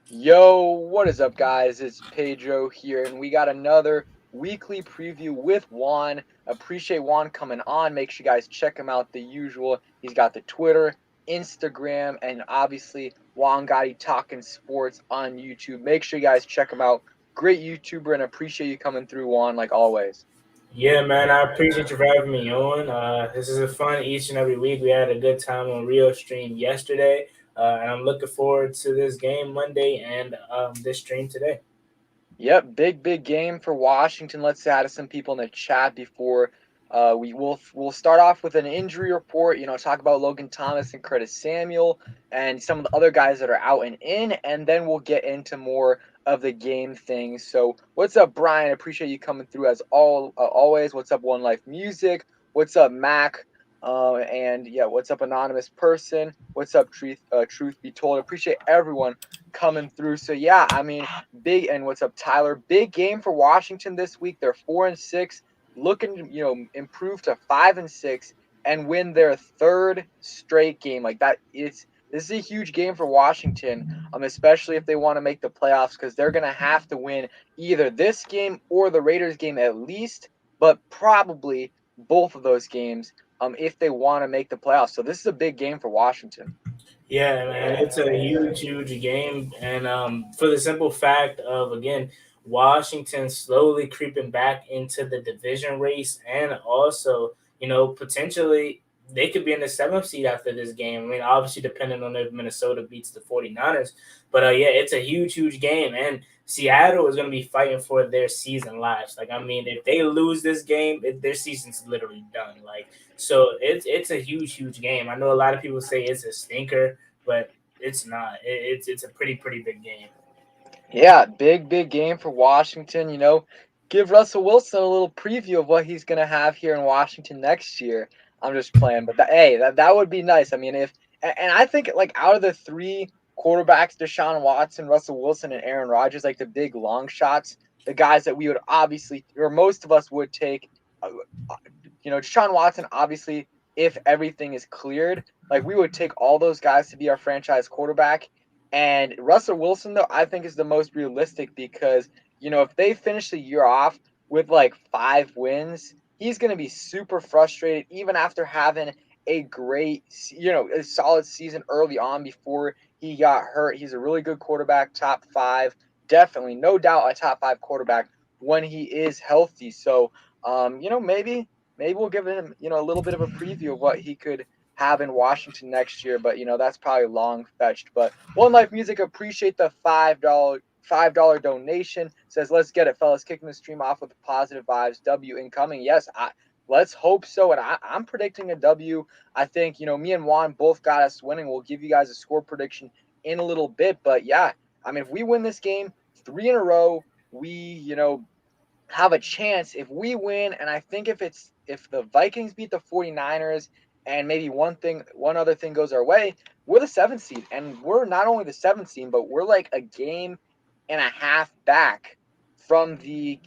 Yo, what is up, guys? It's Pedro here, and we got another weekly preview with Juan. Appreciate Juan coming on. Make sure you guys check him out the usual. He's got the Twitter, Instagram, and obviously Juan Gotti Talking Sports on YouTube. Make sure you guys check him out. Great YouTuber, and appreciate you coming through, Juan, like always. Yeah, man, I appreciate you for having me on. This is a fun each and every week. We had a good time on Rio Stream yesterday, and I'm looking forward to this game Monday and this stream today. Yep, big game for Washington. Let's add some people in the chat before we'll start off with an injury report. Talk about Logan Thomas and Curtis Samuel and some of the other guys that are out and in, and then we'll get into more of the game things. So, what's up, Brian? Appreciate you coming through as always. What's up, One Life Music? What's up, Mac? And yeah, what's up, anonymous person? What's up, Truth Be Told? Appreciate everyone coming through. So yeah, I mean, big and what's up, Tyler? Big game for Washington this week. They're 4-6, looking to improve to 5-6 and win their third straight game. Like that, this is a huge game for Washington, especially if they want to make the playoffs because they're gonna have to win either this game or the Raiders game at least, but probably both of those games if they want to make the playoffs. So this is a big game for Washington. Yeah, man, it's a huge game, and for the simple fact of again, Washington slowly creeping back into the division race, and also potentially they could be in the seventh seed after this game. I mean, obviously depending on if Minnesota beats the 49ers, but yeah, it's a huge game, and Seattle is going to be fighting for their season lives. Like, I mean, if they lose this game, their season's literally done. Like, so it's a huge game. I know a lot of people say it's a stinker, but it's not. It's a pretty big game. Yeah, big game for Washington. Give Russell Wilson a little preview of what he's gonna have here in Washington next year. I'm just playing, but hey, that would be nice. I mean, if and I think like out of the three quarterbacks, Deshaun Watson, Russell Wilson, and Aaron Rodgers, like the big long shots, the guys that we would obviously or most of us would take. uh, Deshaun Watson, obviously, if everything is cleared, like we would take all those guys to be our franchise quarterback. And Russell Wilson, though, I think is the most realistic because, if they finish the year off with like 5 wins, he's going to be super frustrated even after having a great, a solid season early on before he got hurt. He's a really good quarterback, top five, definitely, no doubt a top five quarterback when he is healthy. So, maybe we'll give him, a little bit of a preview of what he could have in Washington next year. But that's probably long fetched. But One Life Music, appreciate the $5 donation. Says, let's get it, fellas. Kicking the stream off with positive vibes. W incoming. Yes, let's hope so. And I'm predicting a W. I think, me and Juan both got us winning. We'll give you guys a score prediction in a little bit. But yeah, I mean, if we win this game three in a row, we, have a chance if we win. And I think if the Vikings beat the 49ers and maybe one other thing goes our way, we're the seventh seed. And we're not only the seventh seed, but we're like a game and a half back from the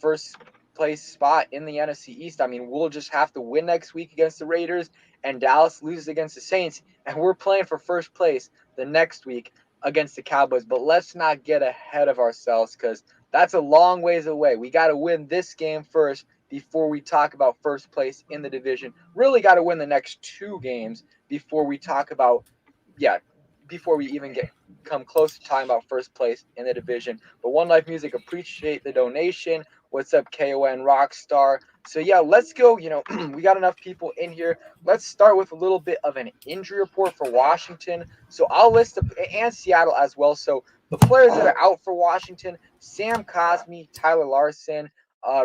first place spot in the NFC East. I mean, we'll just have to win next week against the Raiders and Dallas loses against the Saints. And we're playing for first place the next week against the Cowboys. But let's not get ahead of ourselves because that's a long ways away. We got to win this game first before we talk about first place in the division. Really got to win the next two games before we talk about, yeah, before we even get come close to talking about first place in the division. But One Life Music, appreciate the donation. What's up, KON Rockstar? So yeah, let's go. We got enough people in here. Let's start with a little bit of an injury report for Washington. So I'll list and Seattle as well. So the players that are out for Washington: Sam Cosmi, Tyler Larson,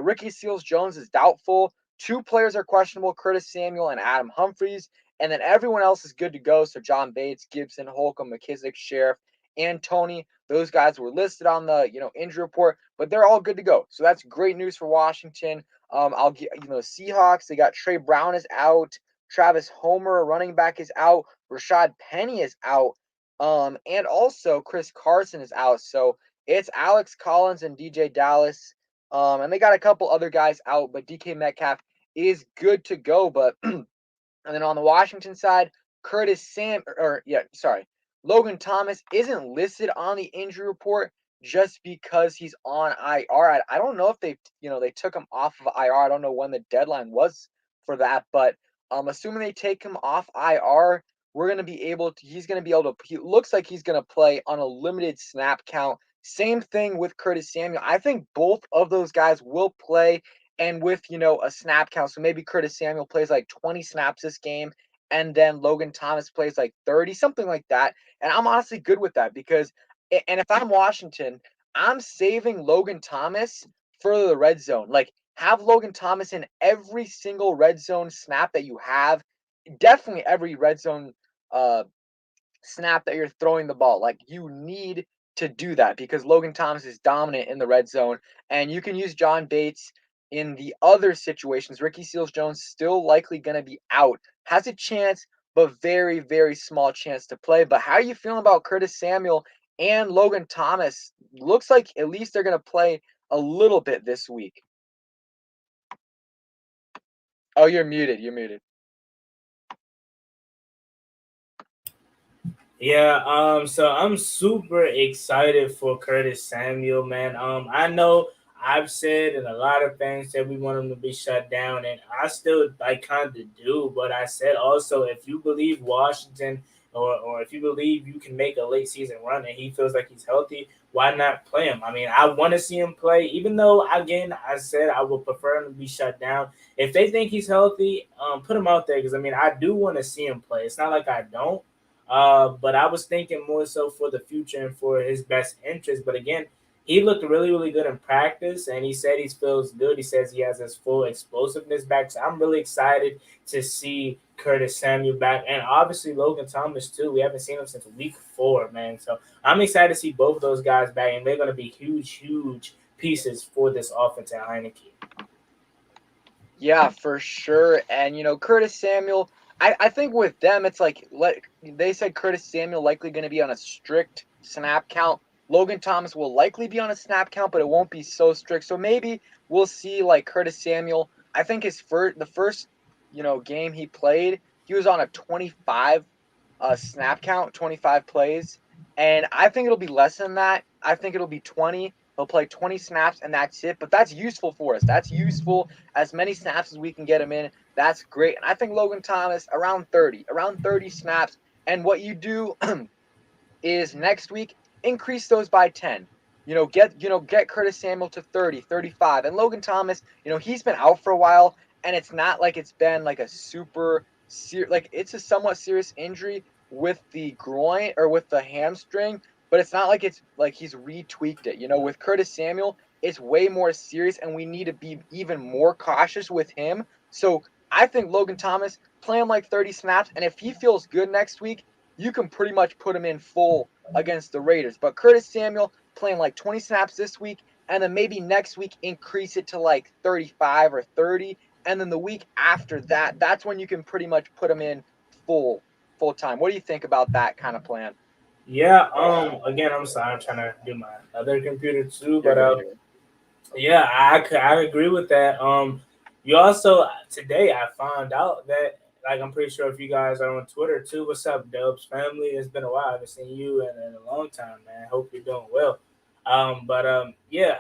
Ricky Seals Jones is doubtful. Two players are questionable: Curtis Samuel and Adam Humphries. And then everyone else is good to go. So John Bates, Gibson, Holcomb, McKissick, Sheriff, and Tony. Those guys were listed on the injury report, but they're all good to go. So that's great news for Washington. I'll get Seahawks. They got Trey Brown is out. Travis Homer, running back, is out. Rashad Penny is out. And also Chris Carson is out. So it's Alex Collins and DJ Dallas. And they got a couple other guys out, but DK Metcalf is good to go. But and then on the Washington side, Logan Thomas isn't listed on the injury report just because he's on IR. I don't know if they took him off of IR. I don't know when the deadline was for that, but assuming they take him off IR, he's gonna be able to. He looks like he's gonna play on a limited snap count. Same thing with Curtis Samuel. I think both of those guys will play and with a snap count. So maybe Curtis Samuel plays like 20 snaps this game, and then Logan Thomas plays like 30, something like that. And I'm honestly good with that and if I'm Washington, I'm saving Logan Thomas for the red zone. Like, have Logan Thomas in every single red zone snap that you have. Definitely every red zone uh, snap that you're throwing the ball. Like, you need to do that because Logan Thomas is dominant in the red zone, and you can use John Bates in the other situations. Ricky Seals-Jones still likely going to be out. Has a chance, but very, very small chance to play. But how are you feeling about Curtis Samuel and Logan Thomas? Looks like at least they're going to play a little bit this week. Oh, you're muted. You're muted. Yeah, so I'm super excited for Curtis Samuel, man. I know I've said and a lot of fans said we want him to be shut down, and I still like kind of do, but I said also if you believe Washington or if you believe you can make a late season run and he feels like he's healthy, why not play him? I mean, I want to see him play, even though again I said I would prefer him to be shut down. If they think he's healthy, put him out there because I mean I do want to see him play. It's not like I don't. But I was thinking more so for the future and for his best interest. But again, he looked really, really good in practice, and he said he feels good. He says he has his full explosiveness back. So I'm really excited to see Curtis Samuel back, and obviously Logan Thomas too. We haven't seen him since week 4, man. So I'm excited to see both of those guys back, and they're going to be huge, huge pieces for this offense at Heinicke. Yeah, for sure. And Curtis Samuel, I think with them, it's like they said Curtis Samuel likely going to be on a strict snap count. Logan Thomas will likely be on a snap count, but it won't be so strict. So maybe we'll see like Curtis Samuel. I think the first game he played, he was on a 25 snap count, 25 plays, and I think it'll be less than that. I think it'll be 20. He'll play 20 snaps and that's it. But that's useful for us. That's useful. As many snaps as we can get him in, that's great. And I think Logan Thomas around 30 snaps. And what you do is next week increase those by 10. Get Curtis Samuel to 30, 35. And Logan Thomas, he's been out for a while, and it's not like it's been like a it's a somewhat serious injury with the groin or with the hamstring, but it's not like it's like he's retweaked it. With Curtis Samuel, it's way more serious, and we need to be even more cautious with him. So I think Logan Thomas play him like 30 snaps, and if he feels good next week, you can pretty much put him in full against the Raiders. But Curtis Samuel playing like 20 snaps this week, and then maybe next week increase it to like 35 or 30, and then the week after that, that's when you can pretty much put him in full time. What do you think about that kind of plan? Yeah. Again, I'm sorry, I'm trying to do my other computer too, You're but good. You're good. yeah, I agree with that. You also today I found out that like I'm pretty sure if you guys are on Twitter too. What's up, Dubs family? It's been a while. I haven't seen you in a long time, man. Hope you're doing well. But yeah,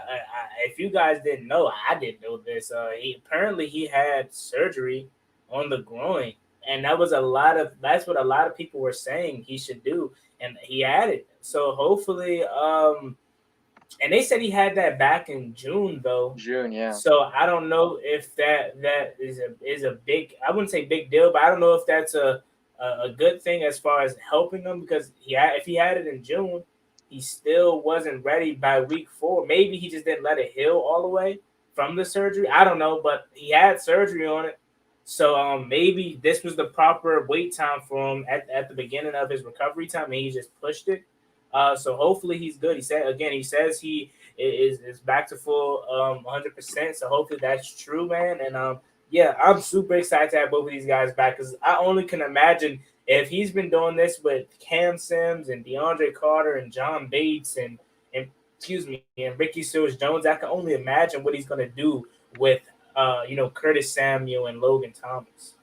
if you guys didn't know, I didn't know this. Apparently he had surgery on the groin, and that's what a lot of people were saying he should do, and he had it. So hopefully, and they said he had that back in June though. June, yeah. So I don't know if that is a big, I wouldn't say big deal, but I don't know if that's a good thing as far as helping him because if he had it in June, he still wasn't ready by week 4. Maybe he just didn't let it heal all the way from the surgery. I don't know, but he had surgery on it. So maybe this was the proper wait time for him at the beginning of his recovery time, and he just pushed it. So hopefully he's good. He says he is back to full 100%. So hopefully that's true, man. And yeah, I'm super excited to have both of these guys back because I only can imagine if he's been doing this with Cam Sims and DeAndre Carter and John Bates and excuse me and Ricky Seals Jones. I can only imagine what he's gonna do with Curtis Samuel and Logan Thomas.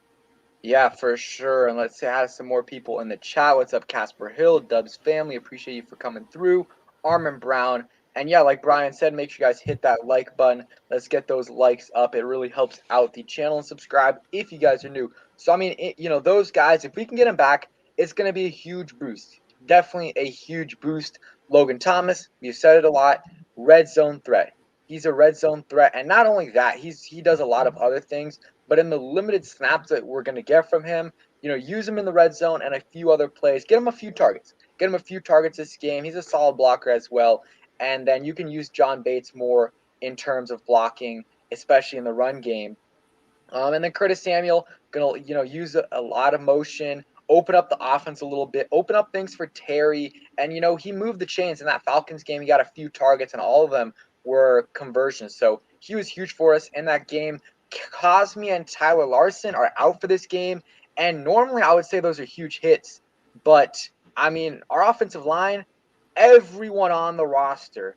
Yeah, for sure. And let's say I have some more people in the chat. What's up, Casper Hill, Dubs family? Appreciate you for coming through. Armin Brown. And yeah, like Brian said, make sure you guys hit that like button. Let's get those likes up. It really helps out the channel, and subscribe if you guys are new. So, I mean, those guys, if we can get them back, it's going to be a huge boost. Definitely a huge boost. Logan Thomas, we've said it a lot, red zone threat. He's a red zone threat. And not only that, he does a lot of other things. But in the limited snaps that we're going to get from him, use him in the red zone and a few other plays. Get him a few targets. Get him a few targets this game. He's a solid blocker as well. And then you can use John Bates more in terms of blocking, especially in the run game. And then Curtis Samuel gonna use a lot of motion, open up the offense a little bit, open up things for Terry, and he moved the chains in that Falcons game. He got a few targets, and all of them were conversions. So he was huge for us in that game. Cosme and Tyler Larson are out for this game, and normally I would say those are huge hits, but I mean our offensive line, everyone on the roster,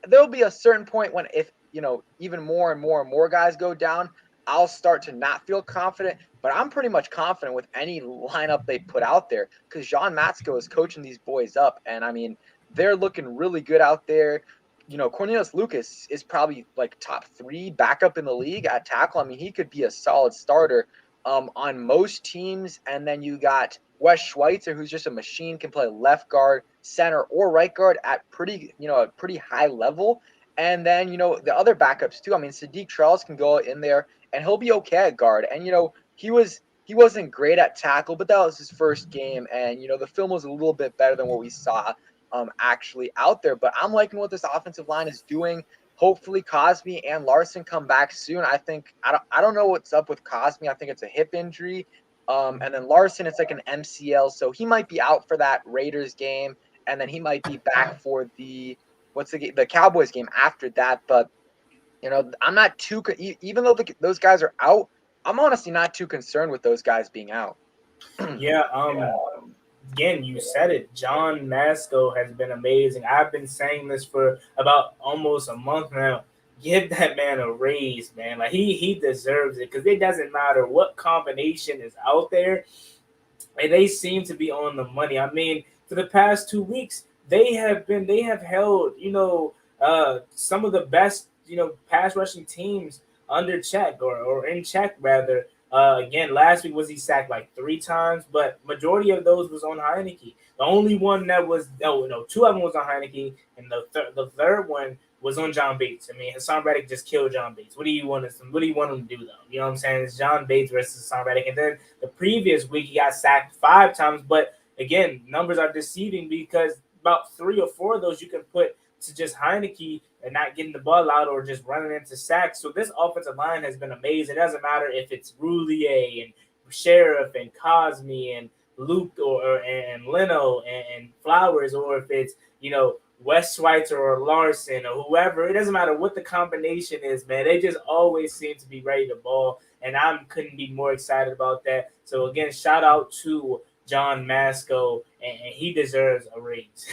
there'll be a certain point when if even more and more and more guys go down, I'll start to not feel confident. But I'm pretty much confident with any lineup they put out there because John Matsko is coaching these boys up, and I mean they're looking really good out there. Cornelius Lucas is probably like top 3 backup in the league at tackle. I mean, he could be a solid starter on most teams. And then you got Wes Schweitzer, who's just a machine, can play left guard, center, or right guard at a pretty high level. And then, the other backups too. I mean, Sadiq Charles can go in there and he'll be okay at guard. And, he wasn't great at tackle, but that was his first game. And, the film was a little bit better than what we saw actually out there. But I'm liking what this offensive line is doing. Hopefully Cosme and Larson come back soon. I don't know what's up with Cosme. I think it's a hip injury. And then Larson, it's like an MCL, so he might be out for that Raiders game, and then he might be back for the Cowboys game after that. But I'm not too even though those guys are out, I'm honestly not too concerned with those guys being out. Yeah, again, you said it. John Masco has been amazing. I've been saying this for about almost a month now. Give that man a raise, man. Like he deserves it because it doesn't matter what combination is out there, and they seem to be on the money. I mean, for the past 2 weeks, they have held some of the best pass rushing teams under check or in check rather. Again, last week was he sacked like 3 times, but majority of those was on Heinicke. The only one that was no, 2 of them was on Heinicke, and the third one was on John Bates. I mean, Hassan Reddick just killed John Bates. What do you want him to do though? You know what I'm saying? It's John Bates versus Hassan Reddick, and then the previous week he got sacked 5 times. But again, numbers are deceiving because about 3 or 4 of those you can put to just Heinicke and not getting the ball out or just running into sacks. So this offensive line has been amazing. It doesn't matter if it's Roulier and Sheriff and Cosme and Luke and Leno and Flowers, or if it's Wes Schweitzer or Larson or whoever. It doesn't matter what the combination is, man. They just always seem to be ready to ball, and I couldn't be more excited about that. So again, shout out to John Masco, and he deserves a raise.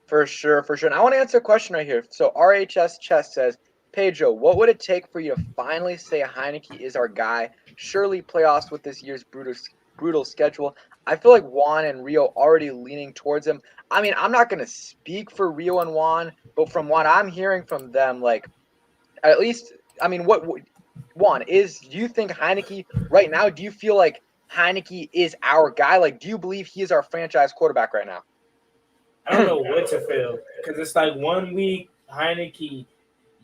For sure, for sure. And I want to answer a question right here. So RHS Chess says, Pedro, what would it take for you to finally say Heinicke is our guy? Surely playoffs with this year's brutal schedule. I feel like Juan and Rio already leaning towards him. I mean, I'm not going to speak for Rio and Juan, but from what I'm hearing from them, like, at least, I mean, Juan, do you think Heinicke right now, do you feel like Heinicke is our guy? Like, do you believe he is our franchise quarterback right now? I don't know what to feel because it's like 1 week Heinicke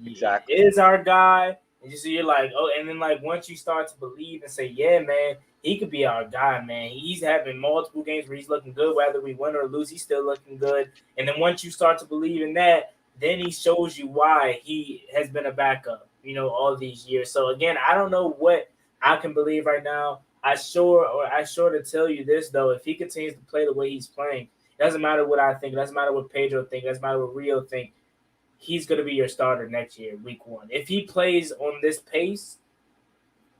Exactly. is our guy, and you're like, oh, and then like once you start to believe and say, yeah, man, he could be our guy, man. He's having multiple games where he's looking good, whether we win or lose, he's still looking good. And then once you start to believe in that, then he shows you why he has been a backup, all these years. So again, I don't know what I can believe right now. I sure to tell you this though, if he continues to play the way he's playing, it doesn't matter what I think, it doesn't matter what Pedro think, it doesn't matter what Rio think. He's going to be your starter next year, week 1. If he plays on this pace,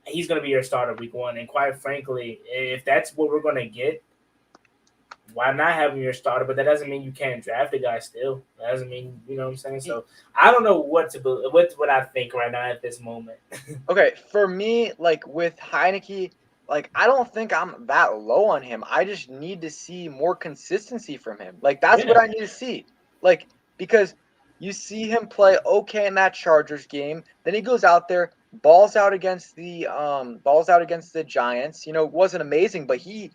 he's going to be your starter week 1. And quite frankly, if that's what we're going to get, why not have him your starter? But that doesn't mean you can't draft a guy still. That doesn't mean, you know what I'm saying? So I don't know what to believe, what I think right now at this moment. Okay, for me, like with Heinicke, like I don't think I'm that low on him. I just need to see more consistency from him. Like that's what Yeah. I need to see. Like because you see him play okay in that Chargers game, then he goes out there, balls out against the Giants. You know, it wasn't amazing, but he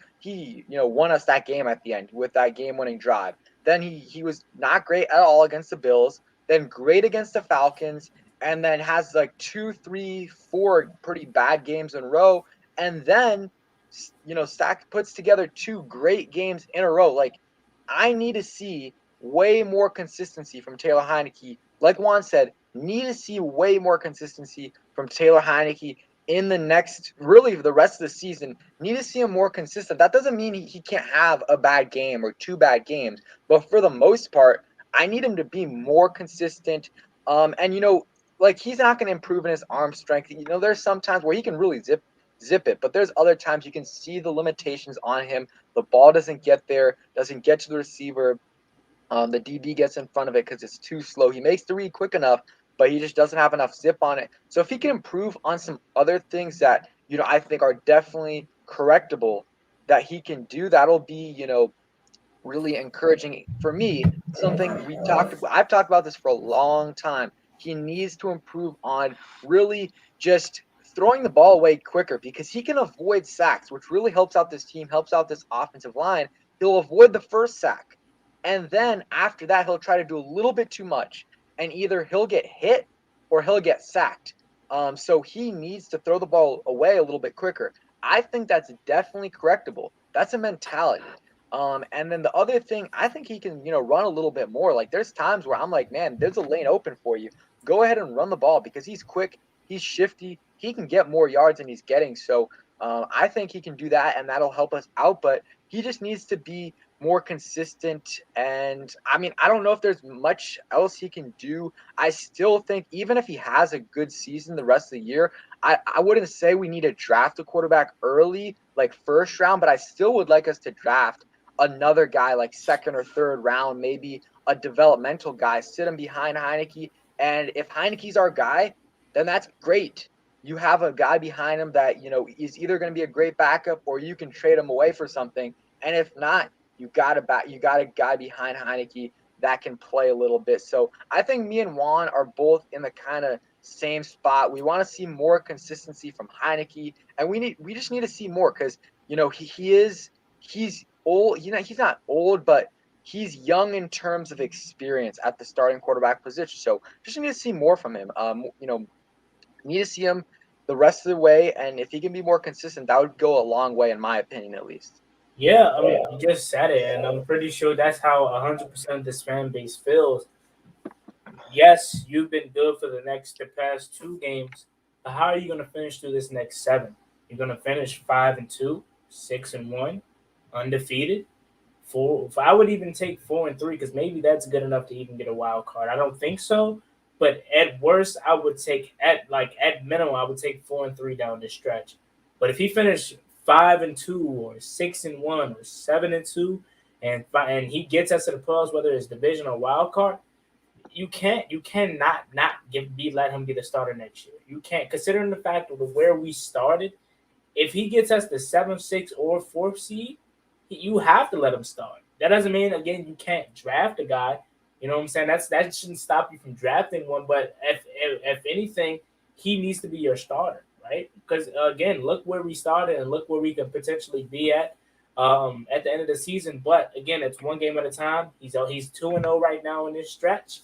won us that game at the end with that game-winning drive. Then he was not great at all against the Bills, then great against the Falcons, and then has like 2, 3, 4 pretty bad games in a row, and then Stack puts together 2 great games in a row. Like I need to see way more consistency from Taylor Heinicke. Like Juan said, need to see way more consistency from Taylor Heinicke in the next, really the rest of the season. Need to see him more consistent. That doesn't mean he can't have a bad game or 2 bad games, but for the most part, I need him to be more consistent. And like he's not going to improve in his arm strength. There's some times where he can really zip it, but there's other times you can see the limitations on him. The ball doesn't get there, doesn't get to the receiver. The DB gets in front of it because it's too slow. He makes the read quick enough, but he just doesn't have enough zip on it. So if he can improve on some other things that I think are definitely correctable, that he can do, that'll be really encouraging for me. Something I've talked about this for a long time. He needs to improve on really just throwing the ball away quicker because he can avoid sacks, which really helps out this team, helps out this offensive line. He'll avoid the first sack. And then after that, he'll try to do a little bit too much. And either he'll get hit or he'll get sacked. So he needs to throw the ball away a little bit quicker. I think that's definitely correctable. That's a mentality. And then the other thing, I think he can, run a little bit more. Like there's times where I'm like, man, there's a lane open for you. Go ahead and run the ball because he's quick, he's shifty, he can get more yards than he's getting. So I think he can do that, and that'll help us out. But he just needs to be more consistent. And I mean, I don't know if there's much else he can do. I still think even if he has a good season the rest of the year, I wouldn't say we need to draft a quarterback early, like first round, but I still would like us to draft another guy like second or third round, maybe a developmental guy, sit him behind Heinicke. And if Heinicke's our guy, then that's great. You have a guy behind him that, is either going to be a great backup or you can trade him away for something. And if not, you got a guy behind Heinicke that can play a little bit. So I think me and Juan are both in the kind of same spot. We want to see more consistency from Heinicke, and we just need to see more because he's old. He's not old, but he's young in terms of experience at the starting quarterback position. So just need to see more from him. Need to see him the rest of the way, and if he can be more consistent, that would go a long way, in my opinion, at least. Yeah, I mean, you just said it, and I'm pretty sure that's how 100% of this fan base feels. Yes, you've been good for the past 2 games, but how are you going to finish through this next 7? You're going to finish 5-2, 6-1, undefeated. Four. I would even take 4-3 because maybe that's good enough to even get a wild card. I don't think so, but at worst, I would take at minimum, I would take 4-3 down this stretch. But if he finished 5-2 or 6-1 or 7-2, and he gets us to the playoffs, whether it's division or wild card, you cannot not let him be the starter next year. You can't, considering the fact of where we started. If he gets us the 7th, 6th, or 4th seed, you have to let him start. That doesn't mean again you can't draft a guy. You know what I'm saying? That shouldn't stop you from drafting one. But if anything, he needs to be your starter, right? Because again, look where we started and look where we can potentially be at the end of the season. But again, it's one game at a time. He's 2-0 right now in this stretch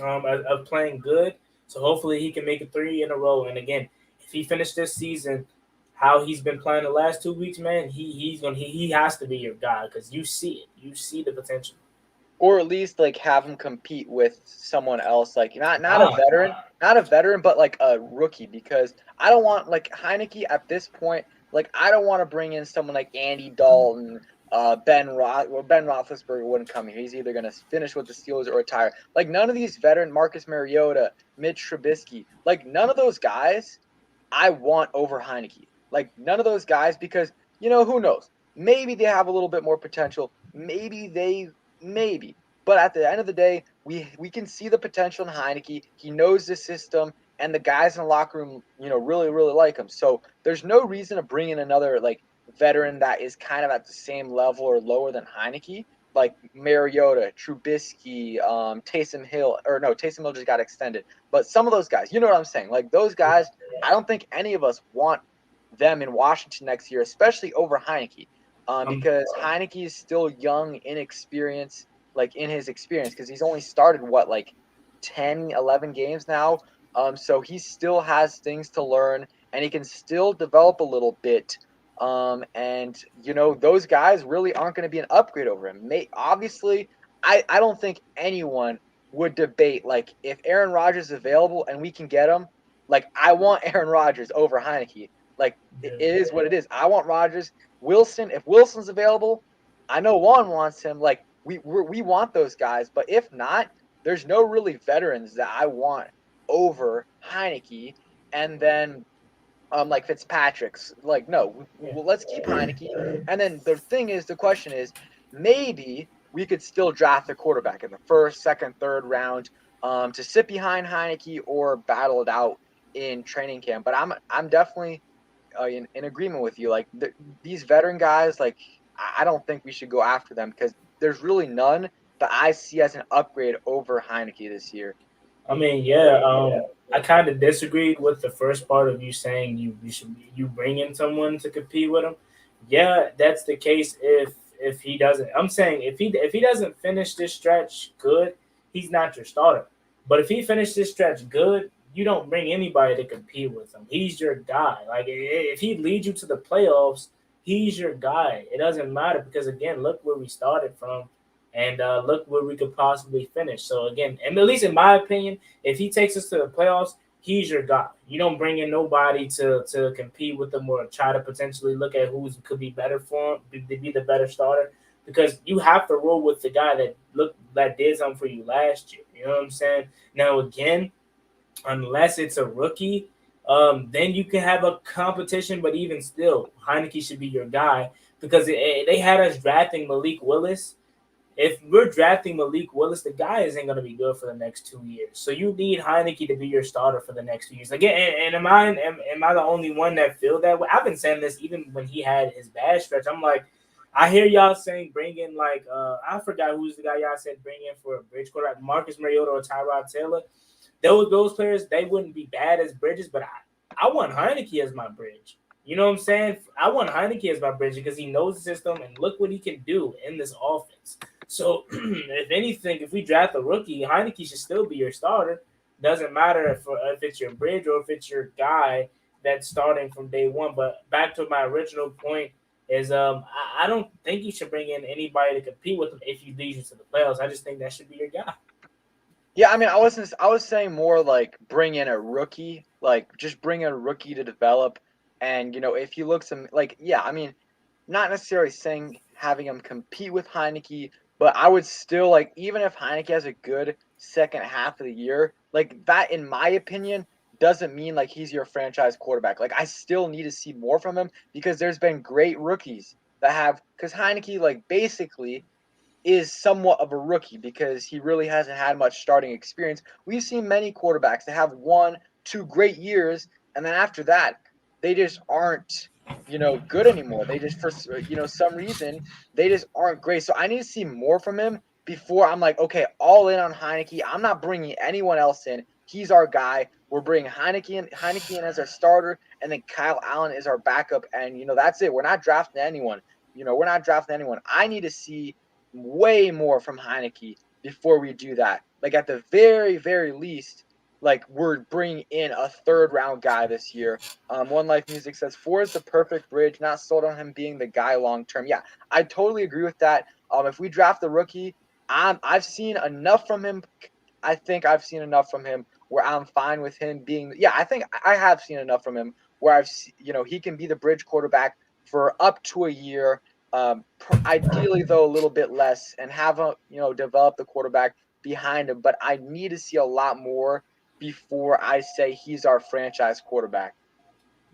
of playing good. So hopefully he can make it 3 in a row. And again, if he finished this season how he's been playing the last 2 weeks, man, he has to be your guy because you see it. You see the potential. Or at least like have him compete with someone else, like not a veteran, but like a rookie. Because I don't want like Heinicke at this point. Like I don't want to bring in someone like Andy Dalton, Ben Roethlisberger wouldn't come here. He's either gonna finish with the Steelers or retire. Like none of these veteran Marcus Mariota, Mitch Trubisky, like none of those guys I want over Heinicke. Like none of those guys because who knows? Maybe they have a little bit more potential. maybe. But at the end of the day, we can see the potential in Heinicke. He knows the system, and the guys in the locker room, really really like him. So there's no reason to bring in another like veteran that is kind of at the same level or lower than Heinicke, like Mariota, Trubisky, Taysom Hill, or no, Taysom Hill just got extended. But some of those guys, you know what I'm saying? Like those guys, I don't think any of us want them in Washington next year, especially over Heinicke, because Heinicke is still young, inexperienced, like in his experience, because he's only started what, like 10, 11 games now. So he still has things to learn, and he can still develop a little bit. And those guys really aren't going to be an upgrade over him. Obviously, I don't think anyone would debate like if Aaron Rodgers is available and we can get him. Like I want Aaron Rodgers over Heinicke. Like it is what it is. I want Rodgers. Wilson, if Wilson's available, I know Juan wants him. Like we want those guys, but if not, there's no really veterans that I want over Heinicke. And then like Fitzpatrick's, like no, well, let's keep Heinicke. And then the question is, maybe we could still draft a quarterback in the first, second, third round, to sit behind Heinicke or battle it out in training camp. But I'm definitely in agreement with you. Like these veteran guys, like I don't think we should go after them because there's really none that I see as an upgrade over Heinicke this year. I mean, I kind of disagreed with the first part of you saying you bring in someone to compete with him. Yeah, that's the case if he doesn't. I'm saying if he doesn't finish this stretch good, he's not your starter. But if he finished this stretch good, you don't bring anybody to compete with him. He's your guy. Like if he leads you to the playoffs, he's your guy. It doesn't matter because again, look where we started from and look where we could possibly finish. So again, and at least in my opinion, if he takes us to the playoffs, he's your guy. You don't bring in nobody to compete with him or try to potentially look at who could be better for him, to be the better starter, because you have to roll with the guy that did something for you last year. You know what I'm saying? Now again, unless it's a rookie, then you can have a competition. But even still, Heinicke should be your guy because they had us drafting Malik Willis. If we're drafting Malik Willis, the guy isn't going to be good for the next 2 years. So you need Heinicke to be your starter for the next 2 years. Again, and am I the only one that feel that way? I've been saying this even when he had his bad stretch. I'm like, I hear y'all saying bring in like I forgot who's the guy y'all said bring in for a bridge quarterback, Marcus Mariota or Tyrod Taylor. Those players, they wouldn't be bad as bridges, but I want Heinicke as my bridge. You know what I'm saying? I want Heinicke as my bridge because he knows the system and look what he can do in this offense. So, if anything, if we draft a rookie, Heinicke should still be your starter. Doesn't matter if it's your bridge or if it's your guy that's starting from day one. But back to my original point is I don't think you should bring in anybody to compete with him if he leads you to the playoffs. I just think that should be your guy. Yeah, I mean, I was saying more like bring in a rookie, like just bring in a rookie to develop, and if he looks like, yeah, I mean, not necessarily saying having him compete with Heinicke, but I would still like, even if Heinicke has a good second half of the year, like that, in my opinion, doesn't mean like he's your franchise quarterback. Like I still need to see more from him because there's been great rookies that have, because Heinicke like basically is somewhat of a rookie because he really hasn't had much starting experience. We've seen many quarterbacks that have 1, 2 great years, and then after that, they just aren't, good anymore. They just, for some reason, they just aren't great. So I need to see more from him before I'm like, okay, all in on Heinicke. I'm not bringing anyone else in. He's our guy. We're bringing Heinicke in as our starter, and then Kyle Allen is our backup. And that's it. We're not drafting anyone. We're not drafting anyone. I need to see way more from Heinicke before we do that. Like at the very, very least, like we're bringing in a third round guy this year. One Life Music says 4 is the perfect bridge. Not sold on him being the guy long term. Yeah, I totally agree with that. If we draft the rookie, I've seen enough from him. I think I've seen enough from him where I'm fine with him being. Yeah, I think I have seen enough from him where he can be the bridge quarterback for up to a year. Ideally, though, a little bit less, and have develop the quarterback behind him. But I need to see a lot more before I say he's our franchise quarterback.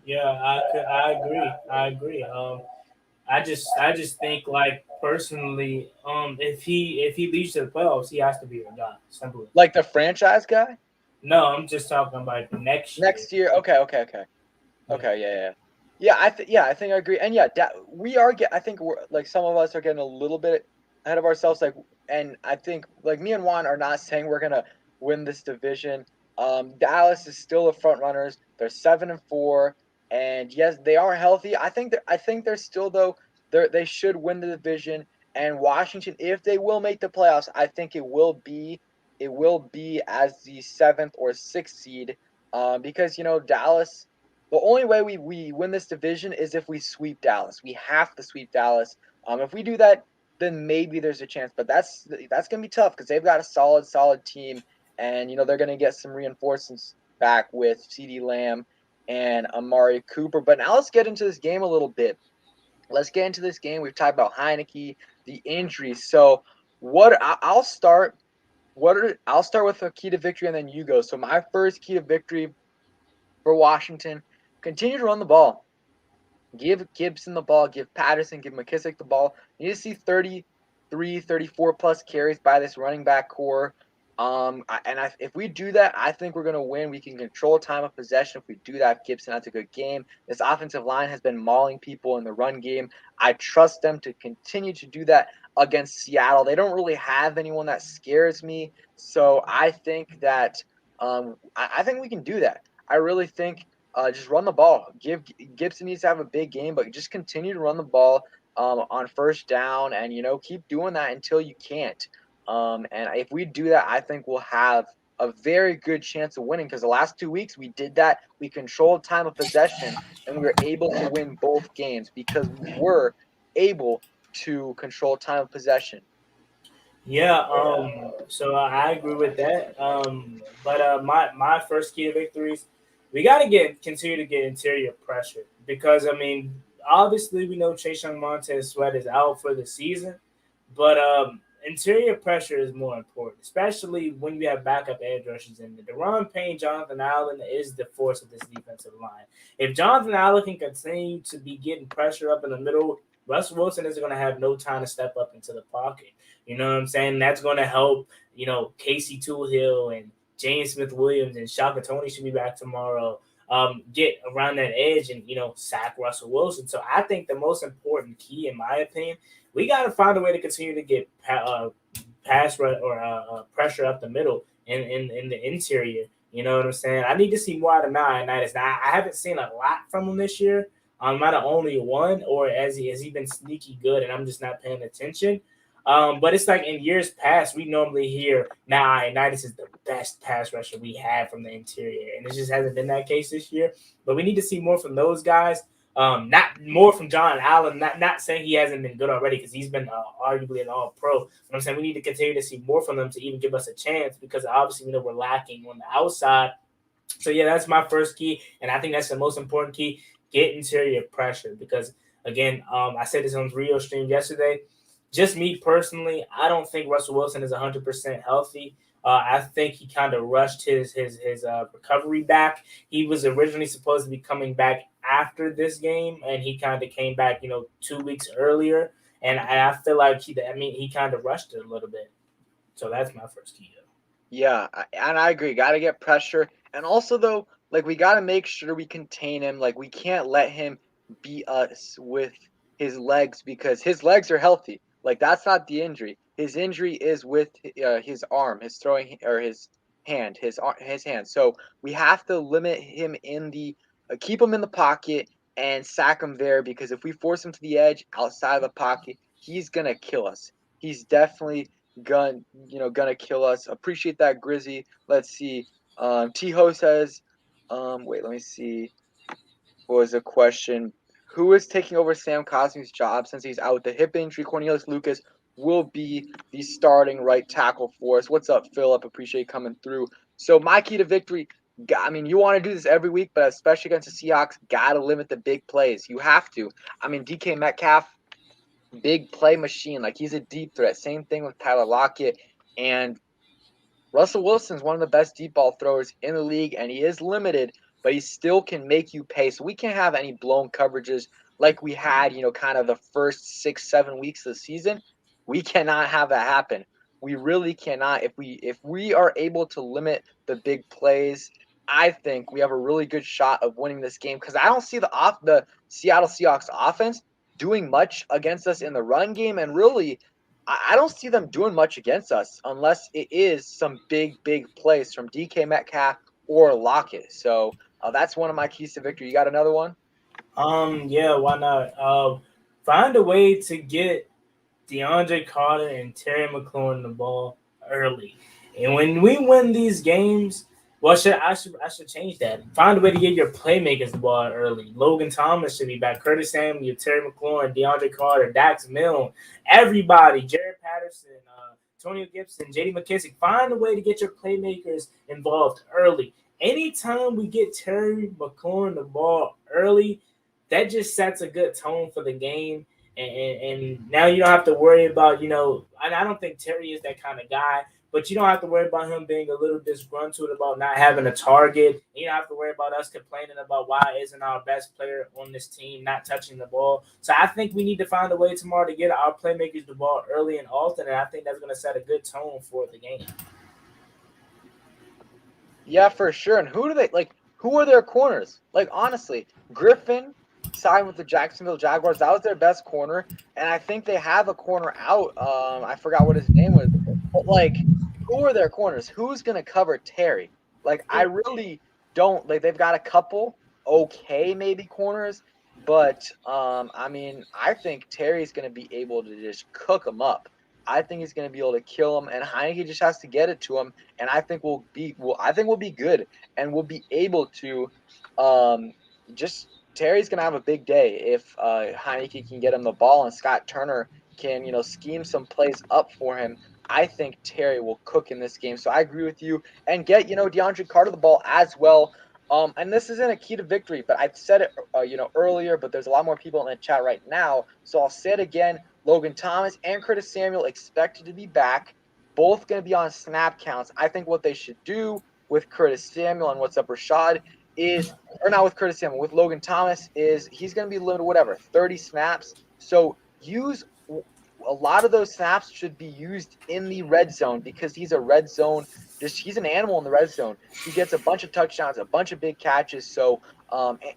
Yeah, I agree. I agree. I just think like personally, if he leads to the playoffs, he has to be a guy. Simple. Like the franchise guy No, I'm just talking about next year. next year. Okay. Yeah. I think I agree. And yeah, we are I think we're like some of us are getting a little bit ahead of ourselves. Like, and I think like me and Juan are not saying we're gonna win this division. Dallas is still the front runners. They're 7-4, and yes, they are healthy. I think they're still though. They should win the division. And Washington, if they will make the playoffs, I think it will be as the seventh or sixth seed. Because Dallas, the only way we win this division is if we sweep Dallas. We have to sweep Dallas. If we do that, then maybe there's a chance. But that's gonna be tough because they've got a solid team, and they're gonna get some reinforcements back with C.D. Lamb and Amari Cooper. But now let's get into this game a little bit. Let's get into this game. We've talked about Heinicke, the injuries. So I'll start. I'll start with a key to victory, and then you go. So my first key to victory for Washington: continue to run the ball. Give Gibson the ball, give Patterson, give McKissick the ball. You need to see 33, 34 plus carries by this running back core. If we do that, I think we're going to win. We can control time of possession if we do that. Gibson has a good game. This offensive line has been mauling people in the run game. I trust them to continue to do that against Seattle. They don't really have anyone that scares me, so I think that I think we can do that. I really think just run the ball. Gibson needs to have a big game, but just continue to run the ball on first down, and keep doing that until you can't. And if we do that, I think we'll have a very good chance of winning because the last 2 weeks we did that. We controlled time of possession, and we were able to win both games because we were able to control time of possession. Yeah, so I agree with that. But my first key to victories, we got to continue to get interior pressure because I mean, obviously we know Chase Young Montez Sweat is out for the season, but interior pressure is more important, especially when you have backup edge rushers in the Deron Payne, Jonathan Allen is the force of this defensive line. If Jonathan Allen can continue to be getting pressure up in the middle, Russ Wilson is going to have no time to step up into the pocket. You know what I'm saying? That's going to help, Casey Toolhill and James Smith Williams and Shaka Tony should be back tomorrow. Get around that edge and, sack Russell Wilson. So I think the most important key, in my opinion, we got to find a way to continue to get pass or pressure up the middle in the interior. You know what I'm saying? I need to see more out of Nine. Now, I haven't seen a lot from him this year. Might have only one, or has he been sneaky good and I'm just not paying attention? But it's like in years past, we normally hear, Unitas is the best pass rusher we have from the interior. And it just hasn't been that case this year. But we need to see more from those guys. Not more from John Allen. Not saying he hasn't been good already because he's been arguably an all-pro. But I'm saying we need to continue to see more from them to even give us a chance because obviously we know we're lacking on the outside. So, yeah, that's my first key. And I think that's the most important key. Get interior pressure because, again, I said this on Rio stream yesterday. Just me personally, I don't think Russell Wilson is 100% healthy. I think he kind of rushed his recovery back. He was originally supposed to be coming back after this game, and he kind of came back, 2 weeks earlier. And I feel like he kind of rushed it a little bit. So that's my first key. Yeah, and I agree. Got to get pressure, and also though, like we got to make sure we contain him. Like we can't let him beat us with his legs because his legs are healthy. Like that's not the injury. His injury is with his arm, his throwing or his his hand. So we have to limit him in the keep him in the pocket and sack him there because if we force him to the edge outside of the pocket, he's gonna kill us. He's definitely gonna kill us. Appreciate that, Grizzy. Let's see. Tiho says, wait, let me see. What was the question? Who is taking over Sam Cosmi's job since he's out with the hip injury? Cornelius Lucas will be the starting right tackle for us. What's up, Philip? Appreciate you coming through. So my key to victory, I mean, you want to do this every week, but especially against the Seahawks, got to limit the big plays. You have to. I mean, DK Metcalf, big play machine. Like he's a deep threat. Same thing with Tyler Lockett. And Russell Wilson's one of the best deep ball throwers in the league, and he is limited, but he still can make you pay. So we can't have any blown coverages like we had, kind of the first 6, 7 weeks of the season. We cannot have that happen. We really cannot. If we are able to limit the big plays, I think we have a really good shot of winning this game because I don't see the Seattle Seahawks offense doing much against us in the run game, and really, I don't see them doing much against us unless it is some big plays from DK Metcalf or Lockett. So that's one of my keys to victory. You got another one? Yeah, why not? Find a way to get DeAndre Carter and Terry McLaurin the ball early. And when we win these games, well, I should change that. Find a way to get your playmakers the ball early. Logan Thomas should be back. Curtis Samuel, Terry McLaurin, DeAndre Carter, Dax Milne, everybody, Jared Patterson, Antonio Gibson, J.D. McKissick. Find a way to get your playmakers involved early. Anytime we get Terry McLaurin the ball early, that just sets a good tone for the game. And now you don't have to worry about, and I don't think Terry is that kind of guy, but you don't have to worry about him being a little disgruntled about not having a target. You don't have to worry about us complaining about why isn't our best player on this team not touching the ball. So I think we need to find a way tomorrow to get our playmakers the ball early and often, and I think that's going to set a good tone for the game. Yeah, for sure. And who do they like? Who are their corners? Like honestly, Griffin signed with the Jacksonville Jaguars. That was their best corner, and I think they have a corner out. I forgot what his name was, but like, who are their corners? Who's gonna cover Terry? Like, I really don't like. They've got a couple okay maybe corners, but I mean, I think Terry's gonna be able to just cook them up. I think he's gonna be able to kill him, and Heinicke just has to get it to him, and I think we'll be good, and we'll be able to just Terry's gonna have a big day if Heinicke can get him the ball and Scott Turner can scheme some plays up for him. I think Terry will cook in this game. So I agree with you and get DeAndre Carter the ball as well. And this isn't a key to victory, but I've said it earlier, but there's a lot more people in the chat right now, so I'll say it again. Logan Thomas and Curtis Samuel expected to be back, both going to be on snap counts. I think what they should do with Curtis Samuel and what's up Rashad is, or not with Curtis Samuel, with Logan Thomas is he's going to be limited, whatever, 30 snaps. So use a lot of those snaps should be used in the red zone because he's a red zone. He's an animal in the red zone. He gets a bunch of touchdowns, a bunch of big catches. So,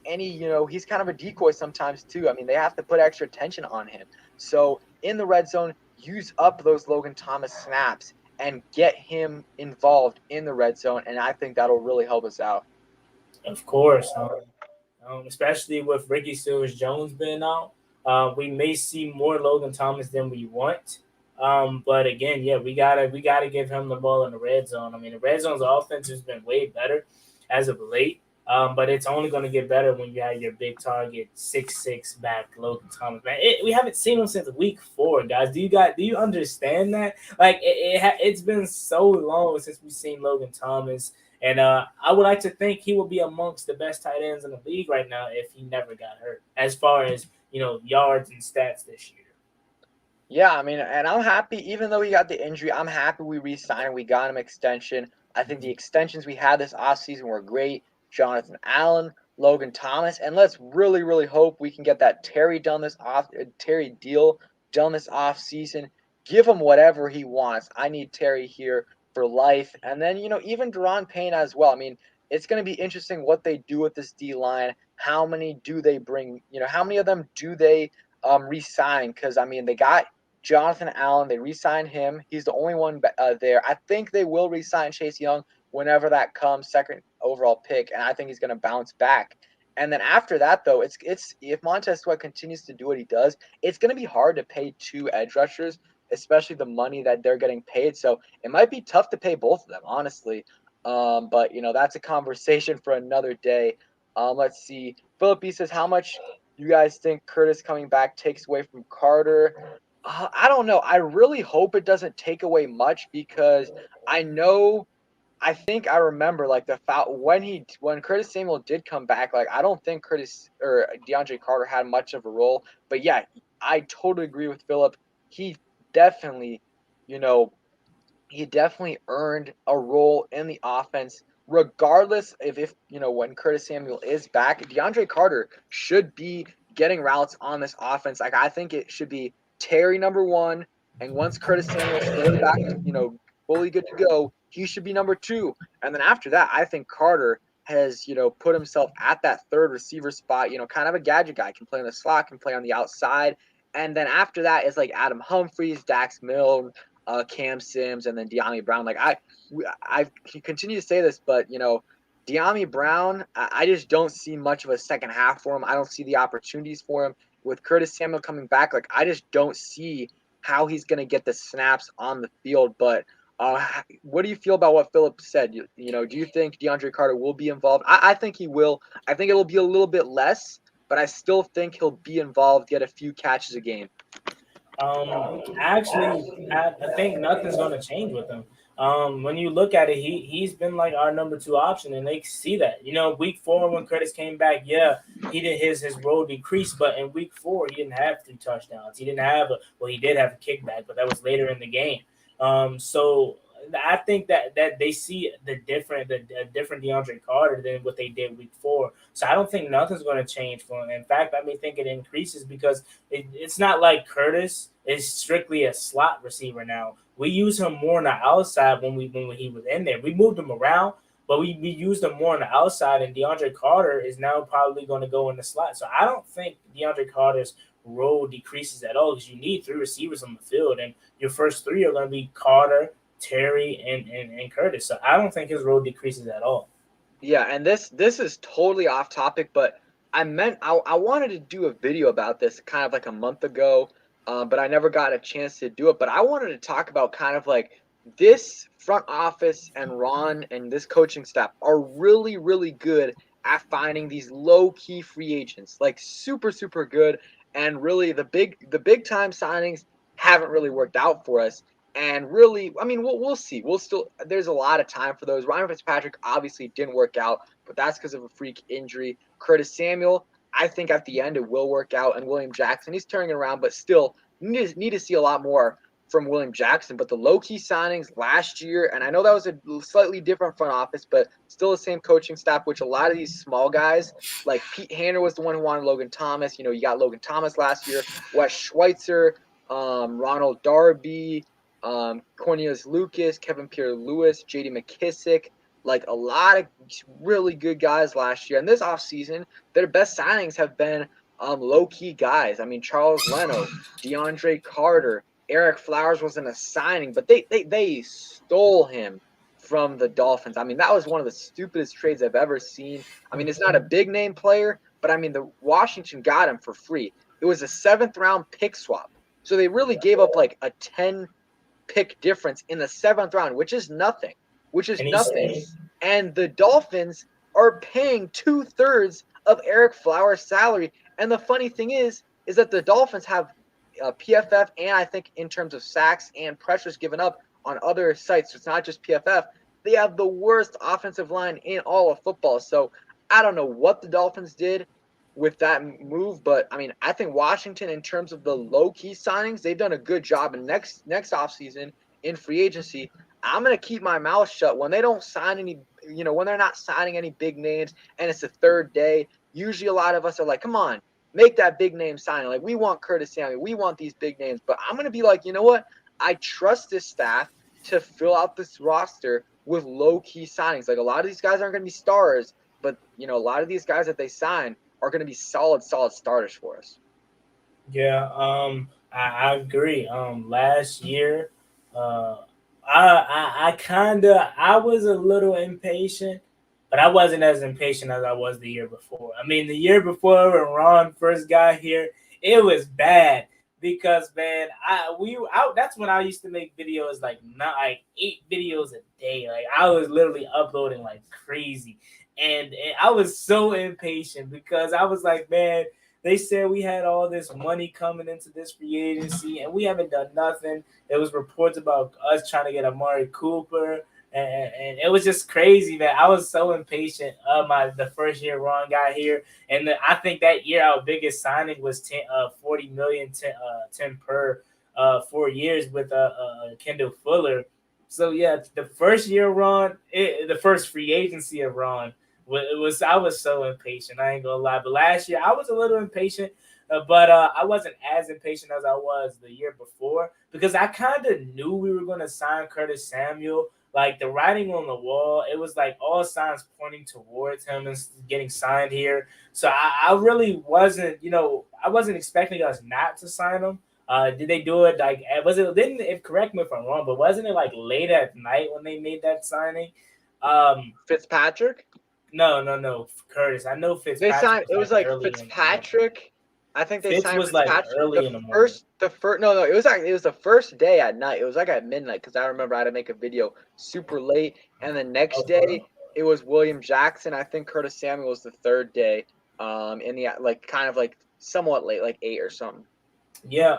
he's kind of a decoy sometimes too. I mean, they have to put extra attention on him. So in the red zone, use up those Logan Thomas snaps and get him involved in the red zone. And I think that'll really help us out. Of course, especially with Ricky Seals-Jones being out, we may see more Logan Thomas than we want. But again, yeah, we gotta give him the ball in the red zone. I mean, the red zone's offense has been way better as of late. But it's only going to get better when you have your big target 6'6" back Logan Thomas. Man, we haven't seen him since week 4, guys. Do you understand that? Like it's been so long since we've seen Logan Thomas. And I would like to think he will be amongst the best tight ends in the league right now if he never got hurt, as far as yards and stats this year. Yeah, I mean, and I'm happy, even though he got the injury, I'm happy we re-signed him. We got him extension. I think the extensions we had this offseason were great. Jonathan Allen, Logan Thomas, and let's really, really hope we can get that Terry deal done this offseason. Give him whatever he wants. I need Terry here for life. And then, even Deron Payne as well. I mean, it's going to be interesting what they do with this D line. How many do they bring? How many of them do they re-sign? Because, I mean, they got Jonathan Allen. They re-signed him. He's the only one there. I think they will re-sign Chase Young whenever that comes, second overall pick, and I think he's going to bounce back. And then after that, though, it's if Montez Sweat continues to do what he does, it's going to be hard to pay 2 edge rushers, especially the money that they're getting paid. So it might be tough to pay both of them, honestly. But that's a conversation for another day. Let's see. Philippi says, how much you guys think Curtis coming back takes away from Carter? I don't know. I really hope it doesn't take away much because I think I remember like the foul when Curtis Samuel did come back. Like I don't think Curtis or DeAndre Carter had much of a role. But yeah, I totally agree with Philip. He definitely, you know, he definitely earned a role in the offense, regardless if when Curtis Samuel is back. DeAndre Carter should be getting routes on this offense. Like, I think it should be Terry number 1, and once Curtis Samuel's fully back, fully good to go, he should be number 2. And then after that, I think Carter has, put himself at that third receiver spot, kind of a gadget guy, can play on the slot, can play on the outside. And then after that is like Adam Humphries, Dax Milne, Cam Sims, and then De'Ami Brown. Like, I continue to say this, but, De'Ami Brown, I just don't see much of a second half for him. I don't see the opportunities for him. With Curtis Samuel coming back, like, I just don't see how he's going to get the snaps on the field. But what do you feel about what Philip said? Do you think DeAndre Carter will be involved? I think he will. I think it'll be a little bit less, but I still think he'll be involved, get a few catches a game. Actually, I think nothing's going to change with him. When you look at it, he's been like our number 2 option, and they see that. Week 4 when Curtis came back, he did his role decrease, but in week 4 he didn't have 3 touchdowns. He didn't have he did have a kickback, but that was later in the game. So I think that they see the different DeAndre Carter than what they did week 4. So I don't think nothing's going to change for him. In fact, I may think it increases because it's not like Curtis is strictly a slot receiver now. We use him more on the outside when he was in there. We moved him around, but we used him more on the outside, and DeAndre Carter is now probably going to go in the slot. So I don't think DeAndre Carter's role decreases at all because you need 3 receivers on the field, and your first 3 are going to be Carter, Terry, and Curtis. So I don't think his role decreases at all. Yeah, and this is totally off topic, but I wanted to do a video about this kind of like a month ago, but I never got a chance to do it. But I wanted to talk about kind of like this front office and Ron and this coaching staff are really, really good at finding these low-key free agents, like super, super good. And really the big time signings haven't really worked out for us. And really, I mean, we'll see. There's a lot of time for those. Ryan Fitzpatrick obviously didn't work out, but that's because of a freak injury. Curtis Samuel, I think at the end it will work out. And William Jackson, he's turning it around, but still need to see a lot more from William Jackson. But the low-key signings last year, and I know that was a slightly different front office, but still the same coaching staff, which a lot of these small guys, like Pete Hanner was the one who wanted Logan Thomas. You got Logan Thomas last year, Wes Schweitzer, Ronald Darby, Cornelius Lucas, Kevin Pierre-Louis, J.D. McKissick, like a lot of really good guys last year. And this offseason, their best signings have been low-key guys. I mean, Charles Leno, DeAndre Carter, Eric Flowers wasn't a signing, but they stole him from the Dolphins. I mean, that was one of the stupidest trades I've ever seen. I mean, it's not a big-name player, but I mean, the Washington got him for free. It was a 7th-round pick swap. So they really gave up like a 10-pick difference in the 7th round, which is nothing. And the Dolphins are paying 2/3 of Eric Flowers' salary. And the funny thing is that the Dolphins have PFF, and I think in terms of sacks and pressures given up on other sites, so it's not just PFF, they have the worst offensive line in all of football. So I don't know what the Dolphins did with that move, but I mean, I think Washington, in terms of the low-key signings, they've done a good job. And next offseason in free agency, I'm going to keep my mouth shut when they don't sign any, when they're not signing any big names and it's the 3rd day. Usually a lot of us are like, come on, make that big name signing. Like, we want Curtis Samuel. We want these big names. But I'm going to be like, you know what? I trust this staff to fill out this roster with low-key signings. Like, a lot of these guys aren't going to be stars, but, a lot of these guys that they sign are going to be solid starters for us. Yeah, I agree. Last year, I was a little impatient, but I wasn't as impatient as I was the year before. I mean, the year before when Ron first got here, it was bad because, man, that's when I used to make videos like 8 videos a day. Like, I was literally uploading like crazy. And I was so impatient because I was like, man, they said we had all this money coming into this free agency and we haven't done nothing. There was reports about us trying to get Amari Cooper. And it was just crazy, man. I was so impatient the first year Ron got here. And I think that year our biggest signing was $40 million, 10 per 4 years with Kendall Fuller. So, yeah, the first year Ron, the first free agency of Ron, I was so impatient. I ain't gonna lie. But last year I was a little impatient, but I wasn't as impatient as I was the year before because I kind of knew we were gonna sign Curtis Samuel. Like the writing on the wall, it was like all signs pointing towards him and getting signed here. So I really wasn't, I wasn't expecting us not to sign him. Did they do it like was it didn't if correct me if I'm wrong, but wasn't it like late at night when they made that signing? Fitzpatrick. No, Curtis. I know They Fitzpatrick signed. was It was like like early in the morning. Fitzpatrick. I think they Fitz signed was like Fitzpatrick early in the morning. No, it was like it was the first day at night. It was like at midnight because I remember I had to make a video super late, and the Oh, next for real? day it was William Jackson. I think Curtis Samuel was the third day. In the like kind of like somewhat late, like 8 or something. Yeah,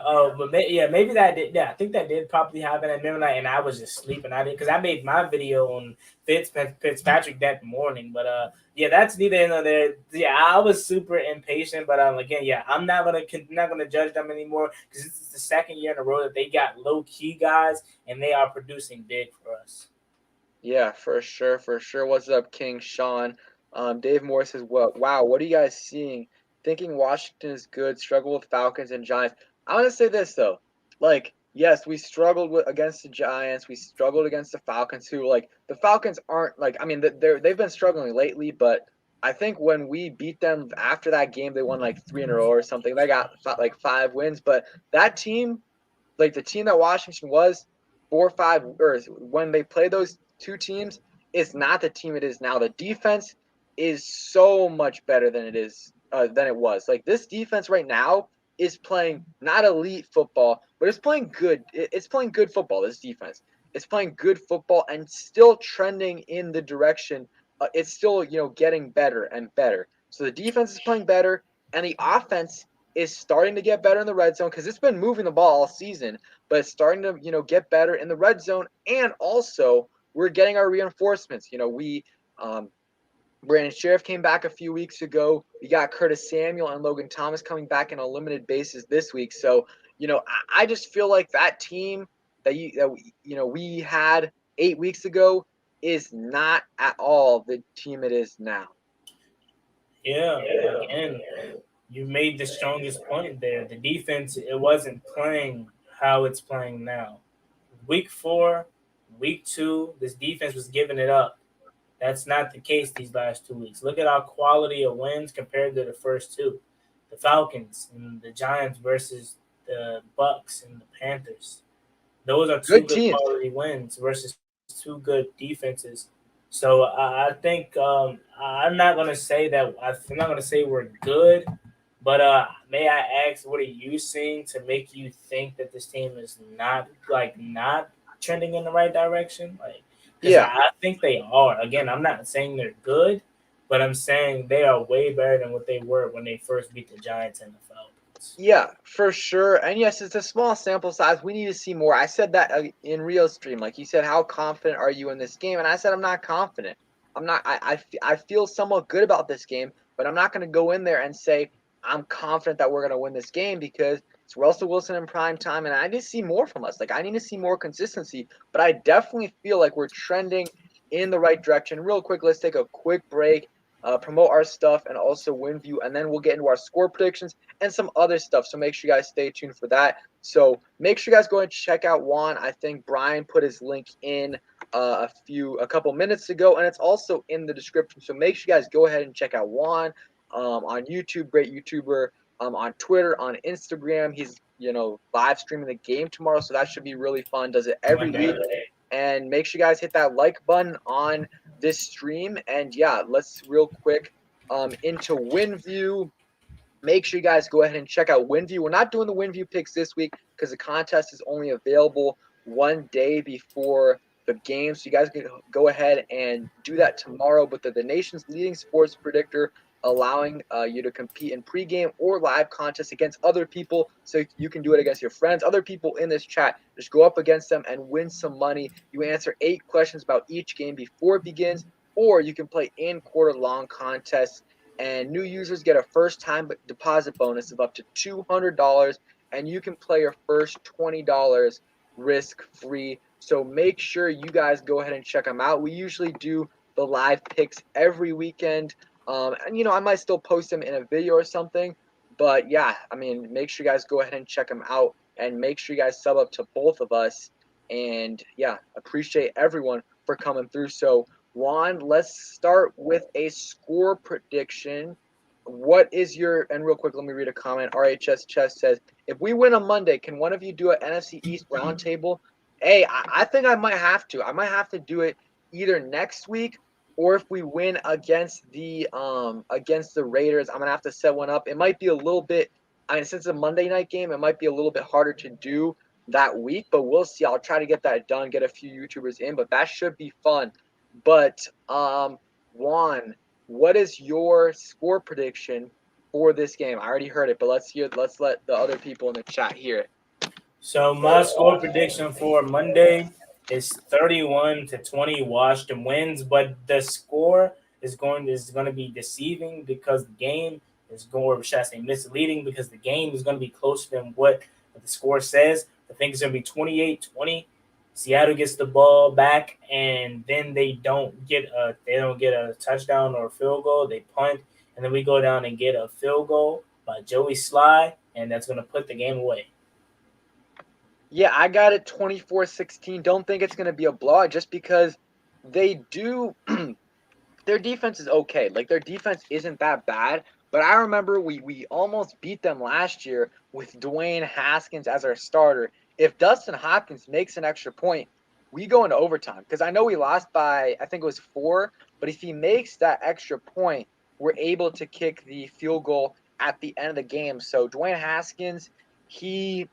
maybe that did. Yeah, I think that did probably happen at midnight, and I was just sleeping. I did because I made my video on Fitzpatrick that morning. But yeah, that's neither here nor there. Yeah, I was super impatient, but again, yeah, not gonna judge them anymore because this is the second year in a row that they got low key guys, and they are producing big for us. Yeah, for sure, for sure. What's up, King Sean? Dave Moore says, "What? Wow, what are you guys seeing? Thinking Washington is good. Struggle with Falcons and Giants. I want to say this though, like, yes, we struggled against the Giants. We struggled against the Falcons, who like the Falcons aren't like. I mean, they've been struggling lately, but I think when we beat them after that game, they won like 3 in a row or something. They got like 5 wins, but that team like the team that Washington was 4 or 5 or when they play those two teams is not the team it is now. The defense is so much better than it was. Like this defense right now is playing not elite football, but it's playing good. It's playing good football. This defense, it's playing good football and still trending in the direction. It's still getting better and better. So the defense is playing better, and the offense is starting to get better in the red zone because it's been moving the ball all season, but it's starting to get better in the red zone, and also we're getting our reinforcements. Um, Brandon Sheriff came back a few weeks ago. We got Curtis Samuel and Logan Thomas coming back in a limited basis this week. So I just feel like that team we had 8 weeks ago is not at all the team it is now. Yeah, again, you made the strongest point there. The defense, it wasn't playing how it's playing now. Week 4, week 2, this defense was giving it up. That's not the case these last 2 weeks. Look at our quality of wins compared to the first two. The Falcons and the Giants versus the Bucks and the Panthers. Those are two Good good teams. quality wins versus two good defenses. So I think I'm not gonna say that I'm not gonna say we're good, but may I ask, what are you seeing to make you think that this team is not trending in the right direction? Like, because Yeah. I think they are. Again, I'm not saying they're good, but I'm saying they are way better than what they were when they first beat the Giants and the Falcons. Yeah, for sure. And yes, it's a small sample size. We need to see more. I said that in Rio's stream. Like, he said, how confident are you in this game? And I said, I'm not confident. I'm not. I feel somewhat good about this game, but I'm not going to go in there and say I'm confident that we're going to win this game because it's Russell Wilson in prime time, and I need to see more from us. Like, I need to see more consistency. But I definitely feel like we're trending in the right direction. Real quick, let's take a quick break, promote our stuff, and also win view, and then we'll get into our score predictions and some other stuff. So make sure you guys stay tuned for that. So make sure you guys go and check out Juan. I think Brian put his link in a couple minutes ago, and it's also in the description. So make sure you guys go ahead and check out Juan on YouTube, great YouTuber, on Twitter, on Instagram. He's live streaming the game tomorrow, so that should be really fun. Does it every week. And make sure you guys hit that like button on this stream. And yeah, let's real quick into win view. Make sure you guys go ahead and check out WinView. We're not doing the WinView picks this week because the contest is only available one day before the game. So you guys can go ahead and do that tomorrow. But they're the nation's leading sports predictor, allowing you to compete in pregame or live contests against other people. So you can do it against your friends, other people in this chat. Just go up against them and win some money. You answer 8 questions about each game before it begins, or you can play in quarter-long contests. And new users get a first-time deposit bonus of up to $200, and you can play your first $20 risk-free. So make sure you guys go ahead and check them out. We usually do the live picks every weekend. And I might still post them in a video or something. But yeah, I mean, make sure you guys go ahead and check them out, and make sure you guys sub up to both of us. And yeah, appreciate everyone for coming through. So Juan, let's start with a score prediction. What is your, and real quick, let me read a comment. RHS Chess says, if we win on Monday, can one of you do an NFC East roundtable? Hey, I think I might have to. I might have to do it either next week, or if we win against the Raiders, I'm gonna have to set one up. It might be a little bit, I mean, since it's a Monday night game, it might be a little bit harder to do that week, but we'll see. I'll try to get that done, get a few YouTubers in, but that should be fun. But Juan, what is your score prediction for this game? I already heard it, but let's let the other people in the chat hear it. So my score prediction for Monday is 31-20 Washington wins, but the score is going to be deceiving because the game is going, or should I say misleading, because the game is going to be closer than what the score says. I think it's going to be 28-20. Seattle gets the ball back, and then they don't get a touchdown or a field goal. They punt, and then we go down and get a field goal by Joey Sly, and that's going to put the game away. Yeah, I got it 24-16. Don't think it's going to be a blowout just because they do their defense is okay. Like, their defense isn't that bad, but I remember we almost beat them last year with Dwayne Haskins as our starter. If Dustin Hopkins makes an extra point, we go into overtime, because I know we lost by, I think it was 4, but if he makes that extra point, we're able to kick the field goal at the end of the game. So Dwayne Haskins, he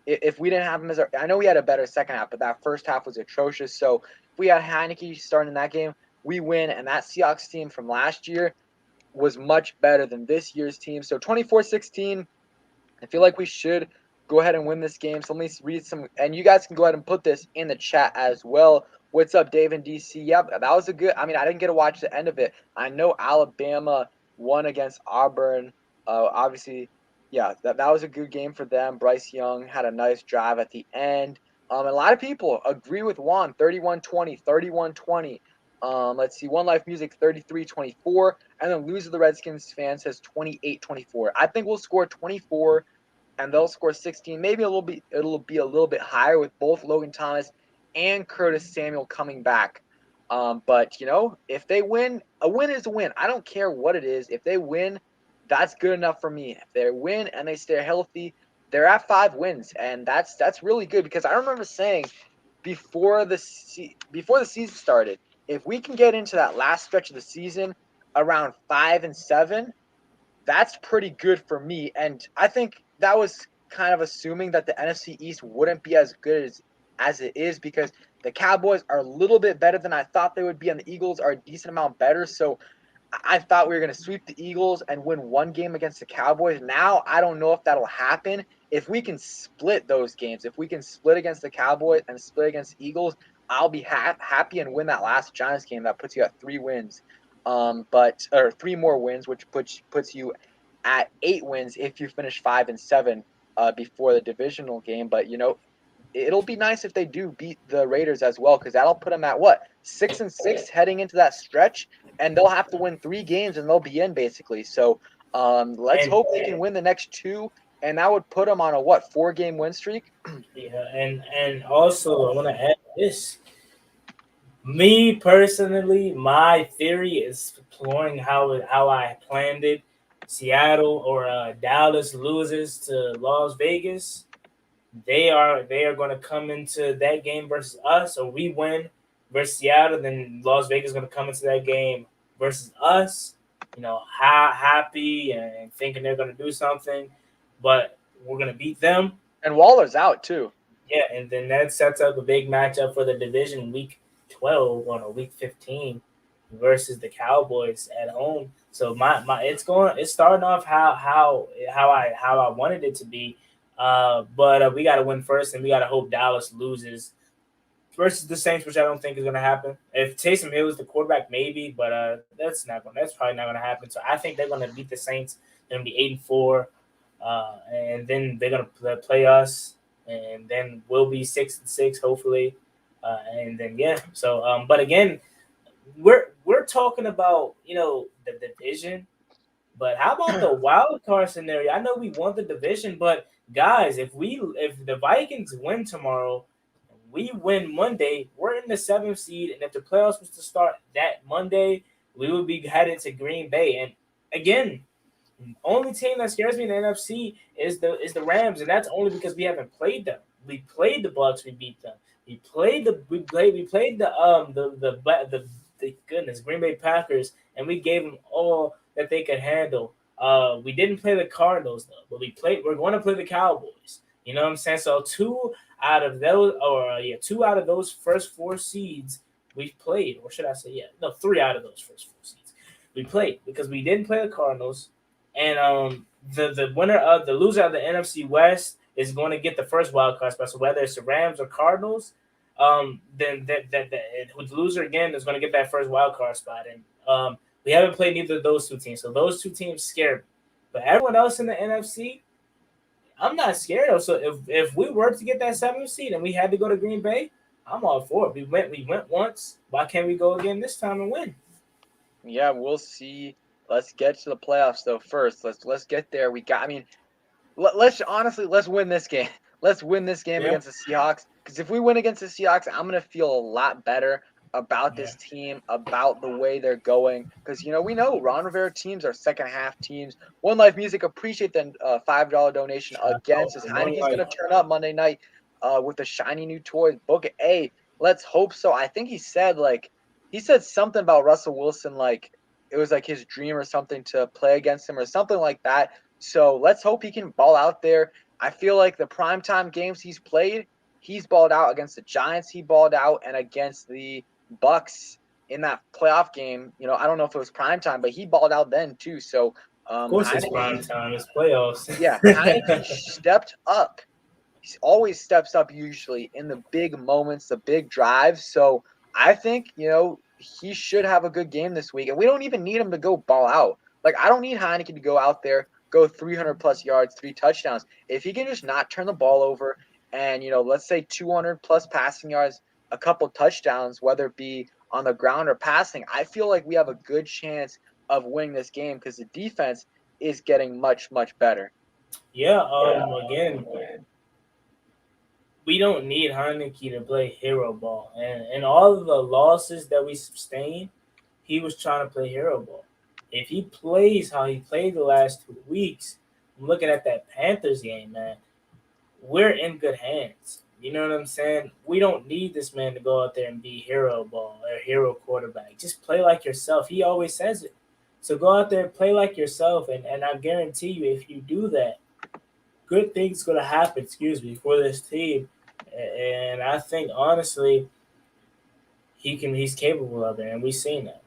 if we didn't have him I know we had a better second half, but that first half was atrocious. So if we had Heinicke starting that game, we win, and that Seahawks team from last year was much better than this year's team. So 24-16, I feel like we should go ahead and win this game. So let me read some, and you guys can go ahead and put this in the chat as well. What's up, Dave in DC? Yep, that was a good, I mean, I didn't get to watch the end of it. I know Alabama won against Auburn. Obviously, yeah, that was a good game for them. Bryce Young had a nice drive at the end. A lot of people agree with Juan, 31-20, 31-20. Let's see, One Life Music 33-24, and then Loser the Redskins fan says 28-24. I think we'll score 24 and they'll score 16. Maybe it'll be a little bit higher with both Logan Thomas and Curtis Samuel coming back. But if they win, a win is a win. I don't care what it is. If they win, that's good enough for me. If they win and they stay healthy, they're at 5 wins, and that's really good, because I remember saying before the season started, if we can get into that last stretch of the season around 5-7, that's pretty good for me. And I think that was kind of assuming that the NFC East wouldn't be as good as it is, because the Cowboys are a little bit better than I thought they would be, and the Eagles are a decent amount better. So I thought we were going to sweep the Eagles and win one game against the Cowboys. Now I don't know if that'll happen. If we can split those games, if we can split against the Cowboys and split against the Eagles, I'll be happy and win that last Giants game. That puts you at 3 wins, or 3 more wins, which puts you at 8 wins if you finish 5-7 before the divisional game. But it'll be nice if they do beat the Raiders as well, because that'll put them at 6-6 heading into that stretch, and they'll have to win 3 games and they'll be in basically. So let's hope they can win the next 2, and that would put them on a 4-game win streak. Yeah, and also I want to add this. Me personally, my theory is exploring how I planned it. Seattle or Dallas loses to Las Vegas, they are going to come into that game versus us, or we win versus Seattle, then Las Vegas is going to come into that game versus us, happy and thinking they're going to do something, but we're going to beat them. And Waller's out too. Yeah, and then that sets up a big matchup for the division week 12 on a week 15 versus the Cowboys at home. So it's starting off how I wanted it to be. But we got to win first, and we got to hope Dallas loses versus the Saints, which I don't think is going to happen. If Taysom Hill is the quarterback, maybe, but that's probably not going to happen. So I think they're going to beat the Saints. They're going to be 8-4, and then they're going to play us, and then we'll be 6-6 hopefully, and then yeah. So, but again, we're talking about the division, but how about the wild card scenario? I know we won the division, but guys, if the Vikings win tomorrow, we win Monday, we're in the seventh seed, and if the playoffs was to start that Monday, we would be headed to Green Bay. And again, only team that scares me in the NFC is the Rams, and that's only because we haven't played them. We played the Bucks, we beat them. We played the goodness Green Bay Packers, and we gave them all that they could handle. We didn't play the Cardinals though, but We're going to play the Cowboys. You know what I'm saying? So two out of those first four seeds we've played, or should I say, yeah, no, three out of those first four seeds we played because we didn't play the Cardinals, and the loser of the NFC West is going to get the first wild card spot. So whether it's the Rams or Cardinals, then the loser again is going to get that first wild card spot. And we haven't played neither of those two teams, so those two teams scare me. But everyone else in the NFC, I'm not scared of. So if we were to get that seventh seed and we had to go to Green Bay, I'm all for it. We went once. Why can't we go again this time and win? Yeah, we'll see. Let's get to the playoffs though first. Let's get there. Let's win this game. Let's win this game Yeah, against the Seahawks. Because if we win against the Seahawks, I'm gonna feel a lot better about yeah. this team, about the way they're going. Because we know Ron Rivera teams are second half teams. One Life Music appreciate the $5 donation Shout out against. As to One Heinicke's Life. gonna turn up Monday night with the shiny new toys. Book it. Hey, let's hope so. I think he said something about Russell Wilson, like it was like his dream or something to play against him or something like that. So let's hope he can ball out there. I feel like the primetime games he's played, he's balled out against the Giants. He balled out, and against the Bucks in that playoff game. I don't know if it was primetime, but he balled out then too. So Of course, it's Heineke, prime time. It's playoffs. yeah, Heineke stepped up. He always steps up usually in the big moments, the big drives. So I think, he should have a good game this week. And we don't even need him to go ball out. Like, I don't need Heineke to go out there, go 300 plus yards, 3 touchdowns. If he can just not turn the ball over and, let's say 200 plus passing yards, a couple touchdowns, whether it be on the ground or passing, I feel like we have a good chance of winning this game because the defense is getting much, much better. Yeah. Again, we don't need Heinicke to play hero ball, and all of the losses that we sustained, he was trying to play hero ball. If he plays how he played the last 2 weeks, I'm looking at that Panthers game, man. We're in good hands. You know what I'm saying? We don't need this man to go out there and be hero ball or hero quarterback. Just play like yourself. He always says it. So go out there and play like yourself, and I guarantee you, if you do that, good things gonna happen. Excuse me, for this team, and I think honestly, he's capable of it, and we've seen that.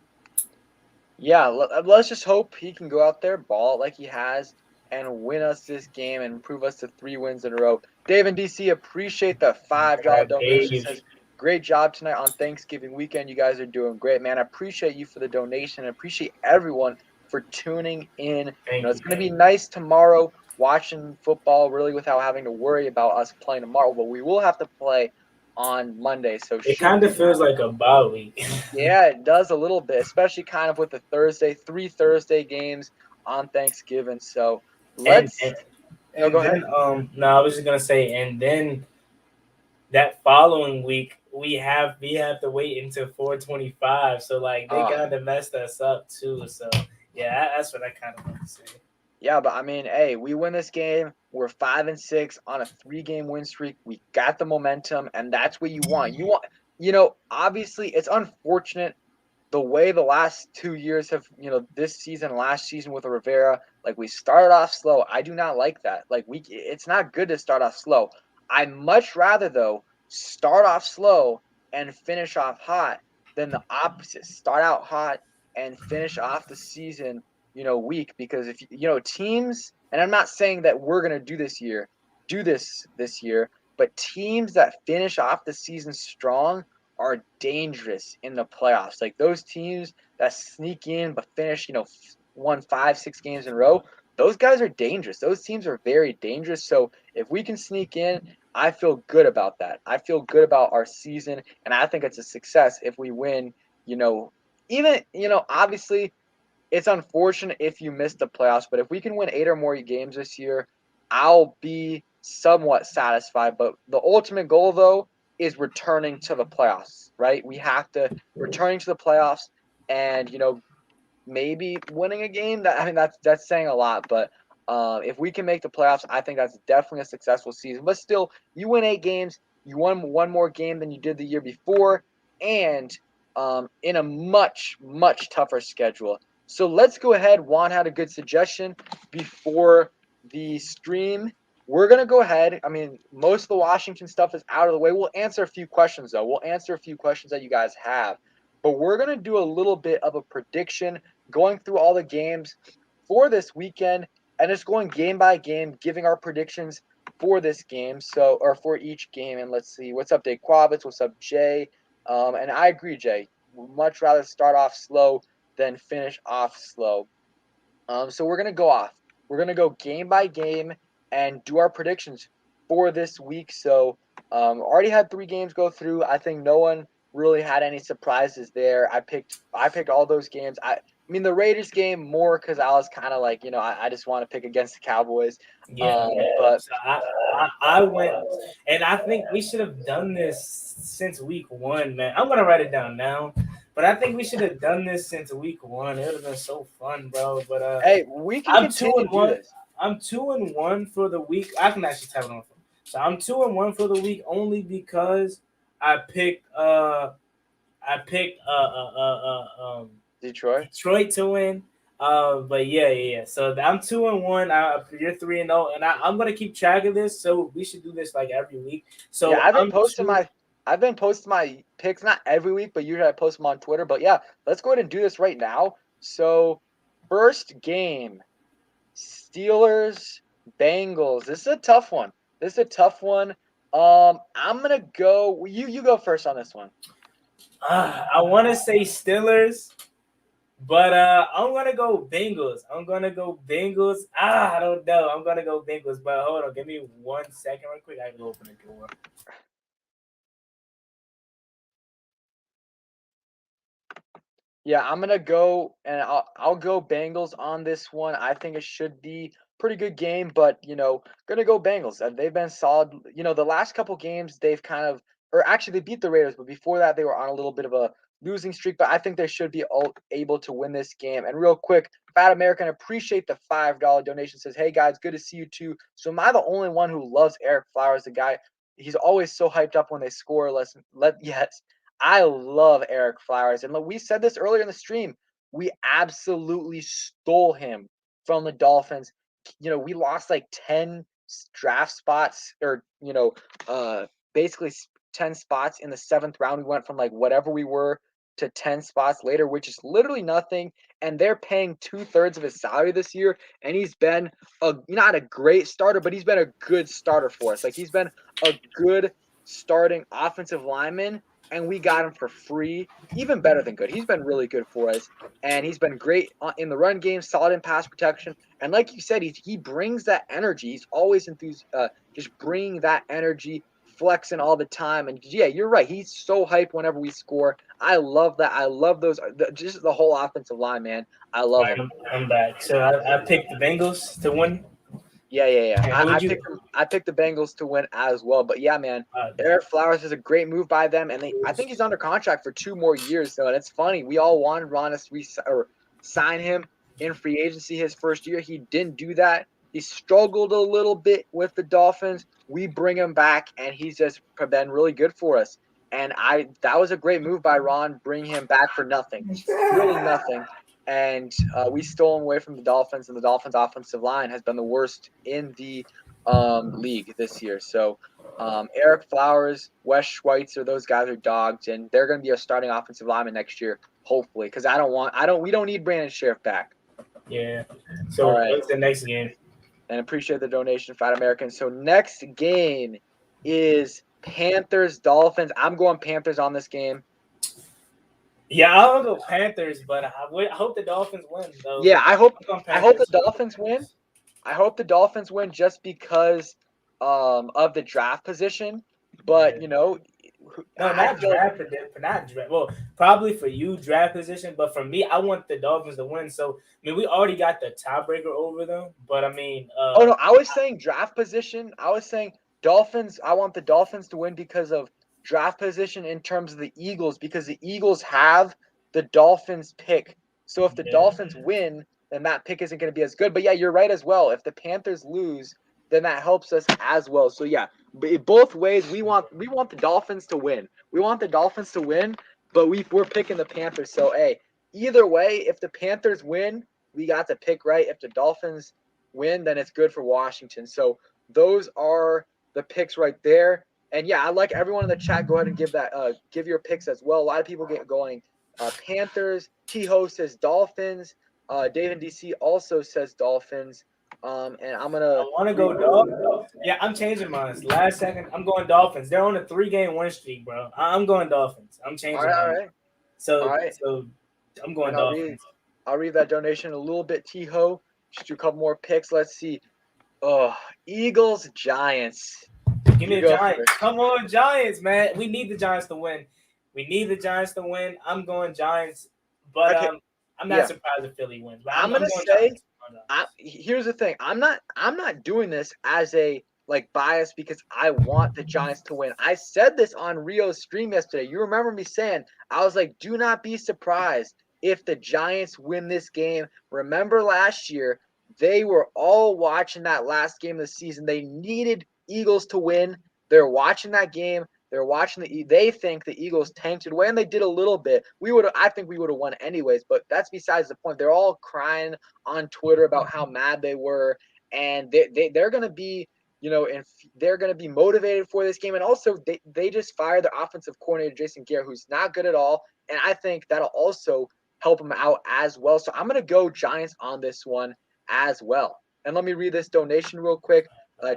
Yeah, let's just hope he can go out there, ball it like he has, and win us this game and improve us to 3 wins in a row. Dave and DC appreciate the $5 donation. Dave, Says great job tonight on Thanksgiving weekend. You guys are doing great, man. I appreciate you for the donation. I appreciate everyone for tuning in. thank It's you, going to be man. nice tomorrow watching football, really without having to worry about us playing tomorrow. But we will have to play on Monday, so It should kind be. of feels like a bye week. Yeah, it does a little bit, especially kind of with the three Thursday games on Thanksgiving. So and let's and no, and go ahead. then no, I was just gonna say, and then that following week we have to wait until 425. So like they Uh, kind of messed us up too. So yeah, that's what I kind of want to say. yeah, but I mean, hey, we win this game. We're 5-6 on a 3-game win streak. We got the momentum, and that's what you want. Obviously, it's unfortunate the way the last 2 years have, this season, last season with Rivera, like we started off slow. I do not like that. Like it's not good to start off slow. I much rather though start off slow and finish off hot than the opposite. Start out hot and finish off the season, weak. Because if teams, and I'm not saying that we're gonna do this year, but teams that finish off the season strong are dangerous in the playoffs. Like those teams that sneak in but finish, won 5, 6 games in a row. Those guys are dangerous. Those teams are very dangerous. So if we can sneak in, I feel good about that. I feel good about our season, and I think it's a success if we win, even, obviously it's unfortunate if you miss the playoffs, but if we can win 8 or more games this year, I'll be somewhat satisfied. But the ultimate goal, though, is returning to the playoffs, right? We have to returning to the playoffs and, maybe winning a game. That's saying a lot, but if we can make the playoffs, I think that's definitely a successful season. But still, you win 8 games, you won one more game than you did the year before, and in a much tougher schedule. So let's go ahead. Juan had a good suggestion before the stream. We're gonna go ahead. I mean, most of the Washington stuff is out of the way. We'll answer a few questions though. We'll answer a few questions that you guys have. But we're gonna do a little bit of a prediction going through all the games for this weekend and just going game by game, giving our predictions for this game. So, or for each game. And let's see, what's up, Dave Quavitz? What's up, Jay? And I agree, Jay. Much rather start off slow than finish off slow. So we're gonna go off. We're gonna go game by game and do our predictions for this week. So already had 3 games go through. I think no one really had any surprises there. I picked all those games. I mean the Raiders game more because I was kind of like I just want to pick against the Cowboys. Yeah, But so I went, and I think we should have done this since week 1, man. I'm gonna write it down now, but I think we should have done this since week 1. It would have been so fun, bro. But hey, we can I'm two continue and to do one. this. I'm 2-1 for the week. I can actually type it on. So I'm 2-1 for the week only because I picked Detroit. Detroit to win. But yeah. So I'm 2-1. You're 3-0, and I'm gonna keep track of this. So we should do this like every week. So Yeah, I've been posting my picks not every week, but usually I post them on Twitter. But yeah, let's go ahead and do this right now. So first game, Steelers Bengals. This is a tough one. I'm gonna go. You go first on this one. I want to say Steelers. But I'm gonna go Bengals. I don't know. I'm gonna go Bengals. But hold on, give me 1 second, real quick. I can open the door. Yeah, I'm gonna go and I'll go Bengals on this one. I think it should be pretty good game, but gonna go Bengals. They've been solid. The last couple games they've kind of, or actually they beat the Raiders, but before that they were on a little bit of a losing streak. But I think they should be able to win this game. And real quick, Fat American, appreciate the $5 donation. Says, hey guys, good to see you too. So am I the only one who loves Eric Flowers? The guy, he's always so hyped up when they score. Yes. I love Eric Flowers. And we said this earlier in the stream. We absolutely stole him from the Dolphins. We lost like 10 draft spots or, basically 10 spots in the 7th round. We went from like whatever we were to 10 spots later, which is literally nothing. And they're paying 2/3 of his salary this year. And he's been not a great starter, but he's been a good starter for us. Like he's been a good starting offensive lineman, and we got him for free. Even better than good. He's been really good for us, and he's been great in the run game, solid in pass protection. And like you said, he brings that energy. He's always enthused, just bringing that energy, flexing all the time. And yeah, you're right. He's so hyped whenever we score. I love that. I love just the whole offensive line, man. I love him. I'm back. So I picked the Bengals to win. Yeah. And I picked the Bengals to win as well. But yeah, man, Eric Flowers is a great move by them, and I think he's under contract for 2 more years. So, and it's funny, we all wanted Ron to sign him in free agency his first year. He didn't do that. He struggled a little bit with the Dolphins. We bring him back, and he's just been really good for us. And that was a great move by Ron, bring him back for nothing, really nothing. And we stole him away from the Dolphins, and the Dolphins' offensive line has been the worst in the league this year. So Eric Flowers, Wes Schweitzer, those guys are dogs, and they're going to be a starting offensive lineman next year, hopefully, because we don't need Brandon Sheriff back. Yeah. So what's the next game? And appreciate the donation, Fat American. So next game is Panthers Dolphins. I'm going Panthers on this game. Yeah, I'll go Panthers, but I hope the Dolphins win, though. Yeah, I hope the Dolphins win. I hope the Dolphins win just because of the draft position. But No, not draft. Well, probably for you draft position, but for me, I want the Dolphins to win. So I mean, we already got the tiebreaker over them, but I mean, Oh no, I was saying draft position. I was saying Dolphins. I want the Dolphins to win because of draft position in terms of the Eagles, because the Eagles have the Dolphins pick. So if the yeah. Dolphins win, then that pick isn't going to be as good. But yeah, you're right as well. If the Panthers lose, then that helps us as well. So yeah, both ways we want the Dolphins to win. We want the Dolphins to win, but we're picking the Panthers. So hey, either way, if the Panthers win, we got the pick right. If the Dolphins win, then it's good for Washington. So those are the picks right there. And yeah, I'd like everyone in the chat, go ahead and give your picks as well. A lot of people get going. Panthers. T-Ho says Dolphins. David DC also says Dolphins. And I'm gonna. I want to go Dolphins. Yeah, I'm changing mine. Last second, I'm going Dolphins. They're on a 3-game win streak, bro. I'm going Dolphins. I'm changing. All right. So I'm going Dolphins. I'll read that donation a little bit. T-Ho. Just do a couple more picks. Let's see. Oh, Eagles, Giants. Give me the Giants. First. Come on, Giants, man. We need the Giants to win. I'm going Giants, but okay. I'm not surprised if Philly wins. But I'm gonna say, here's the thing. I'm not doing this as a bias because I want the Giants to win. I said this on Rio's stream yesterday. You remember me saying, I was like, do not be surprised if the Giants win this game. Remember last year, they were all watching that last game of the season. They needed Eagles to win. They're watching that game. They're watching they think the Eagles tanked it away, and they did a little bit. I think we would have won anyways, but that's besides the point. They're all crying on Twitter about how mad they were, and they're going to be, and they're going to be motivated for this game. And also, they just fired their offensive coordinator, Jason Garrett, who's not good at all, and I think that'll also help them out as well. So I'm going to go Giants on this one as well. And let me read this donation real quick.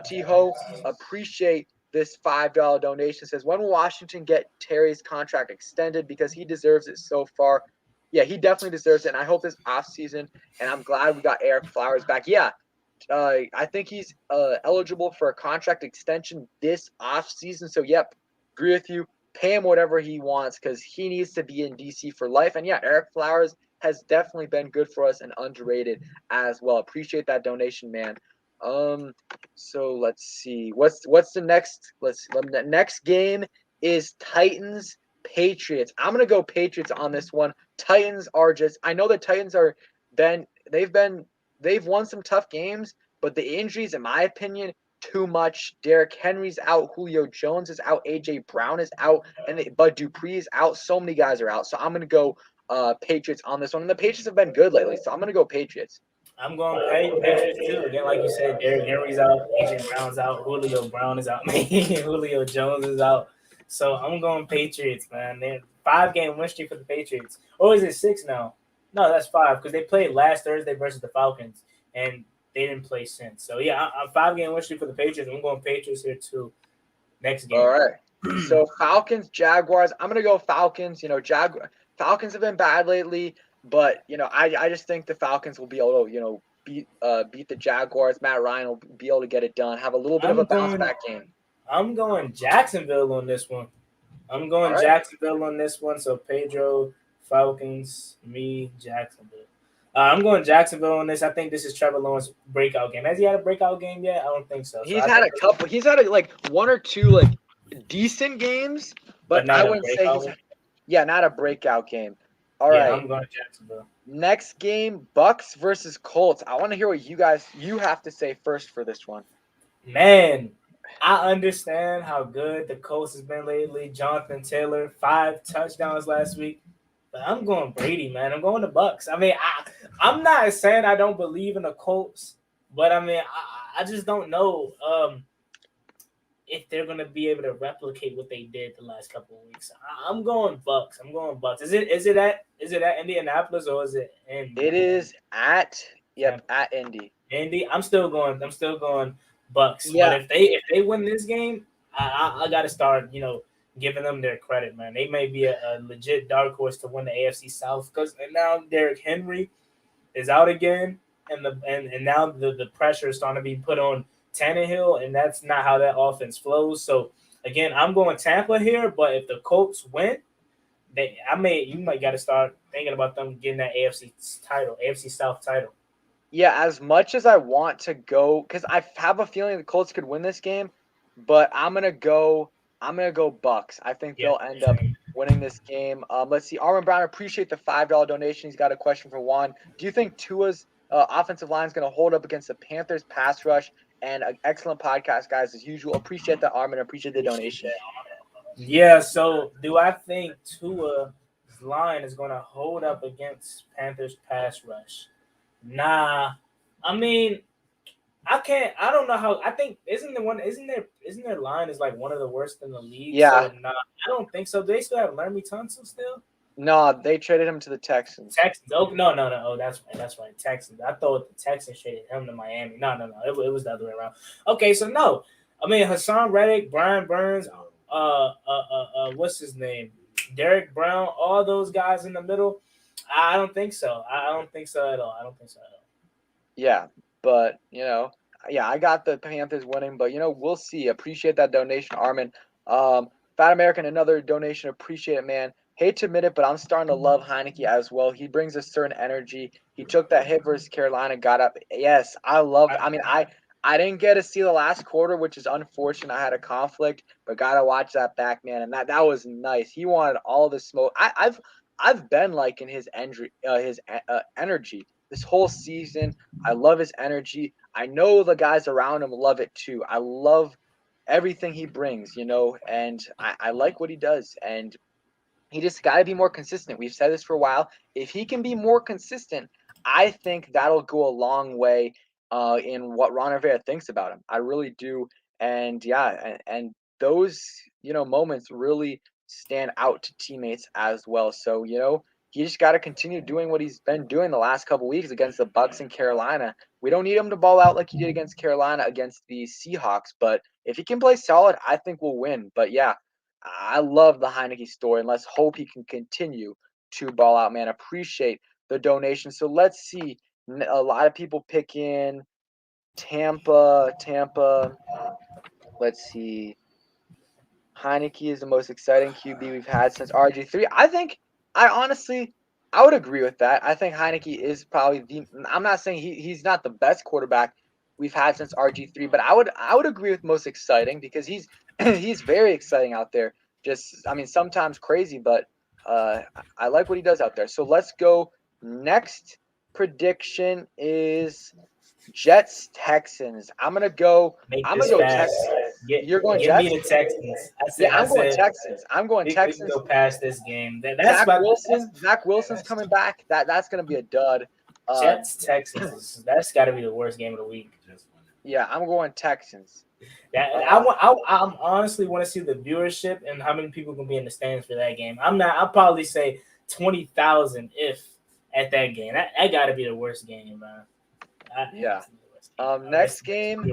T-Ho, appreciate this $5 donation. Says, when will Washington get Terry's contract extended? Because he deserves it so far. Yeah, he definitely deserves it. And I hope this offseason, and I'm glad we got Eric Flowers back. Yeah, I think he's eligible for a contract extension this offseason. So, yep, agree with you. Pay him whatever he wants because he needs to be in DC for life. And yeah, Eric Flowers has definitely been good for us and underrated as well. Appreciate that donation, man. So let's see. What's the next? The next game is Titans Patriots. I'm gonna go Patriots on this one. Titans are I know the Titans are they've won some tough games, but the injuries, in my opinion, too much. Derrick Henry's out, Julio Jones is out, AJ Brown is out, and Bud Dupree is out. So many guys are out. So I'm gonna go Patriots on this one. And the Patriots have been good lately, so I'm gonna go Patriots. I'm going Patriots too. Again, like you said, Derrick Henry's out, AJ Brown's out, Julio Brown is out, Julio Jones is out. So I'm going Patriots, man. They're 5-game win streak for the Patriots. Or is it 6 now? No, that's 5 because they played last Thursday versus the Falcons, and they didn't play since. So yeah, I'm 5-game win streak for the Patriots. I'm going Patriots here too. Next game. All right. So Falcons, Jaguars. I'm gonna go Falcons. Falcons have been bad lately. But, I just think the Falcons will be able to, beat the Jaguars. Matt Ryan will be able to get it done, have a little bit of a bounce-back game. I'm going Jacksonville on this one. Jacksonville on this one. So Pedro, Falcons, me, Jacksonville. I'm going Jacksonville on this. I think this is Trevor Lawrence's breakout game. Has he had a breakout game yet? I don't think so. He's had a couple. He's had one or two decent games, but I wouldn't say not a breakout game. All right. I'm going Jacksonville. Next game, Bucks versus Colts. I want to hear what you have to say first for this one. Man, I understand how good the Colts has been lately. Jonathan Taylor, 5 touchdowns last week. But I'm going Brady, man. I'm going the Bucks. I mean, I'm not saying I don't believe in the Colts, but I mean, I just don't know if they're going to be able to replicate what they did the last couple of weeks. I'm going Bucks. Is it at Indianapolis or is it Indy? It is at Indy. Indy. I'm still going Bucks. Yeah. But if they win this game, I got to start, giving them their credit, man. They may be a legit dark horse to win the AFC South because now Derrick Henry is out again, and now the pressure is starting to be put on Tannehill, and that's not how that offense flows. So Again, I'm going Tampa here, but if the Colts win, you might got to start thinking about them getting that AFC South title. Yeah, as much as I want to go, because I have a feeling the Colts could win this game, but I'm gonna go. I'm gonna go Bucks. I think Yeah, they'll end up winning this game. Let's see. Armin Brown, appreciate the $5 donation. He's got a question for Juan. Do you think Tua's offensive line is gonna hold up against the Panthers pass rush? And an excellent podcast, guys, as usual. Appreciate that, Armin. Appreciate the donation. Yeah. So, do I think Tua's line is going to hold up against Panthers pass rush? Nah. I mean, I can't. I don't know how. I think isn't their line is like one of the worst in the league. Yeah. So nah, I don't think so. Do they still have Laramie Tunsil still? No, they traded him to the Texans. Texans. Oh no. Oh, that's right. That's right. Texans. I thought the Texans traded him to Miami. No. It was the other way around. Okay, so no. I mean Hassan Reddick, Brian Burns, what's his name? Derek Brown, all those guys in the middle. I don't think so. I don't think so at all. I don't think so at all. Yeah, but yeah, I got the Panthers winning, but we'll see. Appreciate that donation, Armin. Fat American, another donation. Appreciate it, man. Hate to admit it, but I'm starting to love Heinicke as well. He brings a certain energy. He took that hit versus Carolina, got up. Yes, I love. I mean, I didn't get to see the last quarter, which is unfortunate. I had a conflict, but gotta watch that back, man, and that was nice. He wanted all the smoke. I've been liking his energy this whole season. I love his energy. I know the guys around him love it too. I love everything he brings, and I like what he does. And he just got to be more consistent. We've said this for a while. If he can be more consistent, I think that'll go a long way in what Ron Rivera thinks about him. I really do. And yeah, and those moments really stand out to teammates as well. So he just got to continue doing what he's been doing the last couple weeks against the Bucks and Carolina. We don't need him to ball out like he did against Carolina against the Seahawks, but if he can play solid, I think we'll win. But yeah, I love the Heinicke story, and let's hope he can continue to ball out, man. Appreciate the donation. So let's see. A lot of people pick in Tampa. Let's see. Heinicke is the most exciting QB we've had since RG3. I would agree with that. I think Heinicke is probably I'm not saying he's not the best quarterback we've had since RG3, but I would agree with most exciting because he's he's very exciting out there. Sometimes crazy, but I like what he does out there. So let's go. Next prediction is Jets Texans. I'm gonna go Texans. You're going Give Jets? me the Texans. I'm going Texans. I'm going Texans. We can go past this game. Zach Wilson's coming back. That's gonna be a dud. Jets Texans. That's got to be the worst game of the week. Yeah, I'm going Texans. I honestly want to see the viewership and how many people can be in the stands for that game. I'll probably say 20,000 if at that game. That got to be the worst game, man. Yeah. Next game.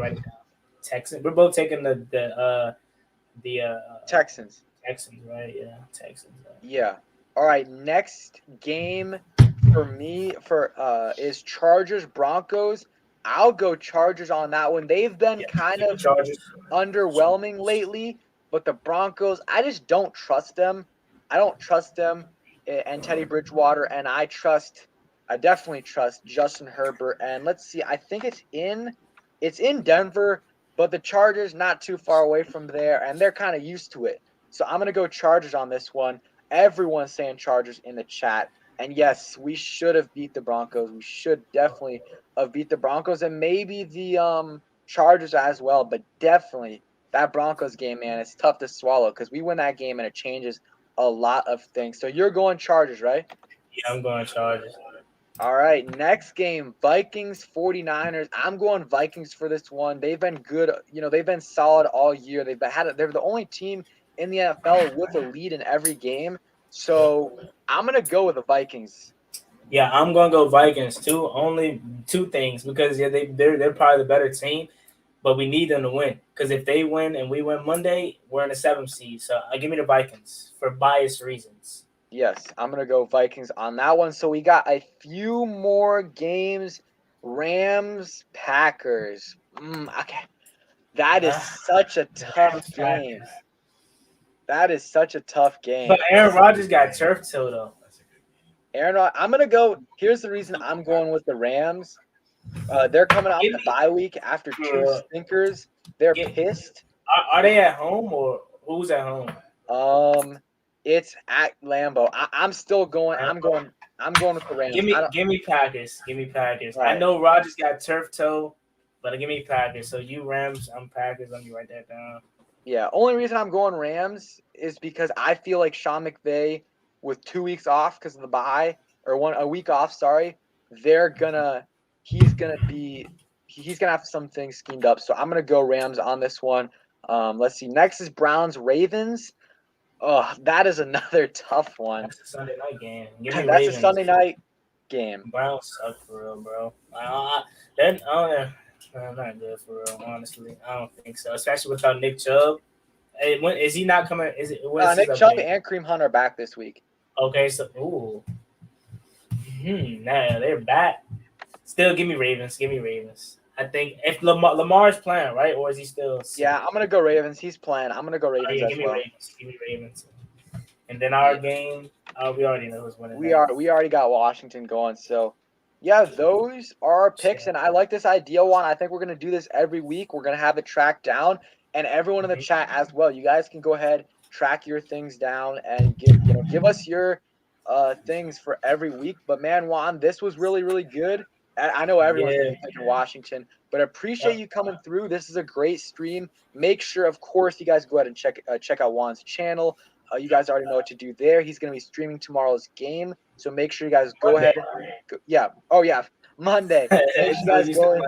Texans. We're both taking the Texans. Texans, right? Yeah, Texans. Yeah. All right. Next game for me is Chargers Broncos. I'll go Chargers on that one. They've been kind of underwhelming lately, but the Broncos, I just don't trust them. I don't trust them and Teddy Bridgewater, and I definitely trust Justin Herbert. And let's see, I think it's in Denver, but the Chargers not too far away from there, and they're kind of used to it. So I'm gonna go Chargers on this one. Everyone's saying Chargers in the chat. And yes, we should have beat the Broncos. We should definitely have beat the Broncos and maybe the Chargers as well. But definitely that Broncos game, man, it's tough to swallow because we win that game and it changes a lot of things. So you're going Chargers, right? Yeah, I'm going Chargers. All right, next game, Vikings 49ers. I'm going Vikings for this one. They've been good. They've been solid all year. They're the only team in the NFL with a lead in every game. So I'm gonna go with the Vikings. Yeah, I'm gonna go Vikings too. Only two things because they're probably the better team, but we need them to win because if they win and we win Monday, we're in the 7th seed. So give me the Vikings for biased reasons. Yes, I'm gonna go Vikings on that one. So we got a few more games. Rams Packers. Okay, that is such a tough game. That is such a tough game. But Aaron Rodgers got turf toe though. I'm gonna go. Here's the reason I'm going with the Rams. They're coming off the bye week after 2 stinkers. They're pissed. Are they at home or who's at home? It's at Lambeau. I'm still going. I'm going with the Rams. Give me Packers. Give me Packers. Right. I know Rodgers got turf toe, but give me Packers. So you Rams, I'm Packers. Let me write that down. Yeah. Only reason I'm going Rams is because I feel like Sean McVay, with 2 weeks off because of the bye, or a week off, sorry, he's gonna have some things schemed up. So I'm gonna go Rams on this one. Let's see. Next is Browns Ravens. Oh, that is another tough one. That's a Sunday night game. That's Ravens. a Sunday night game. Browns suck for real, bro. They're not good for real, honestly. I don't think so, especially without Nick Chubb. Hey, when is he not coming? Nick Chubb and Kareem Hunt are back this week. Okay, so nah, they're back. Still, give me Ravens. Give me Ravens. I think if Lamar's playing, right, or is he still? Yeah, I'm gonna go Ravens. He's playing. I'm gonna go Ravens as well. Give me Ravens. And then our game, we already know who's winning. We already got Washington going. So, yeah, those are our picks, and I like this idea, Juan. I think we're gonna do this every week. We're gonna have it tracked down, and everyone in the chat as well. You guys can go ahead, track your things down, and give us your things for every week. But man, Juan, this was really, really good. I know everyone's going to be picking Washington, but appreciate you coming through. This is a great stream. Make sure, of course, you guys go ahead and check out Juan's channel. You guys already know what to do there. He's going to be streaming tomorrow's game, so make sure you guys go ahead. Monday. Make sure you guys go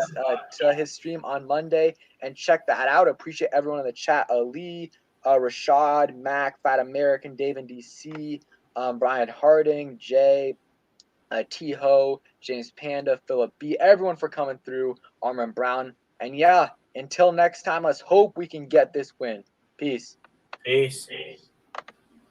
to his stream on Monday and check that out. Appreciate everyone in the chat. Ali, Rashad, Mac, Fat American, Dave and DC, Brian Harding, Jay, T-Ho, James Panda, Philip B, everyone for coming through, Armin Brown. And yeah, until next time, let's hope we can get this win. Peace. Peace.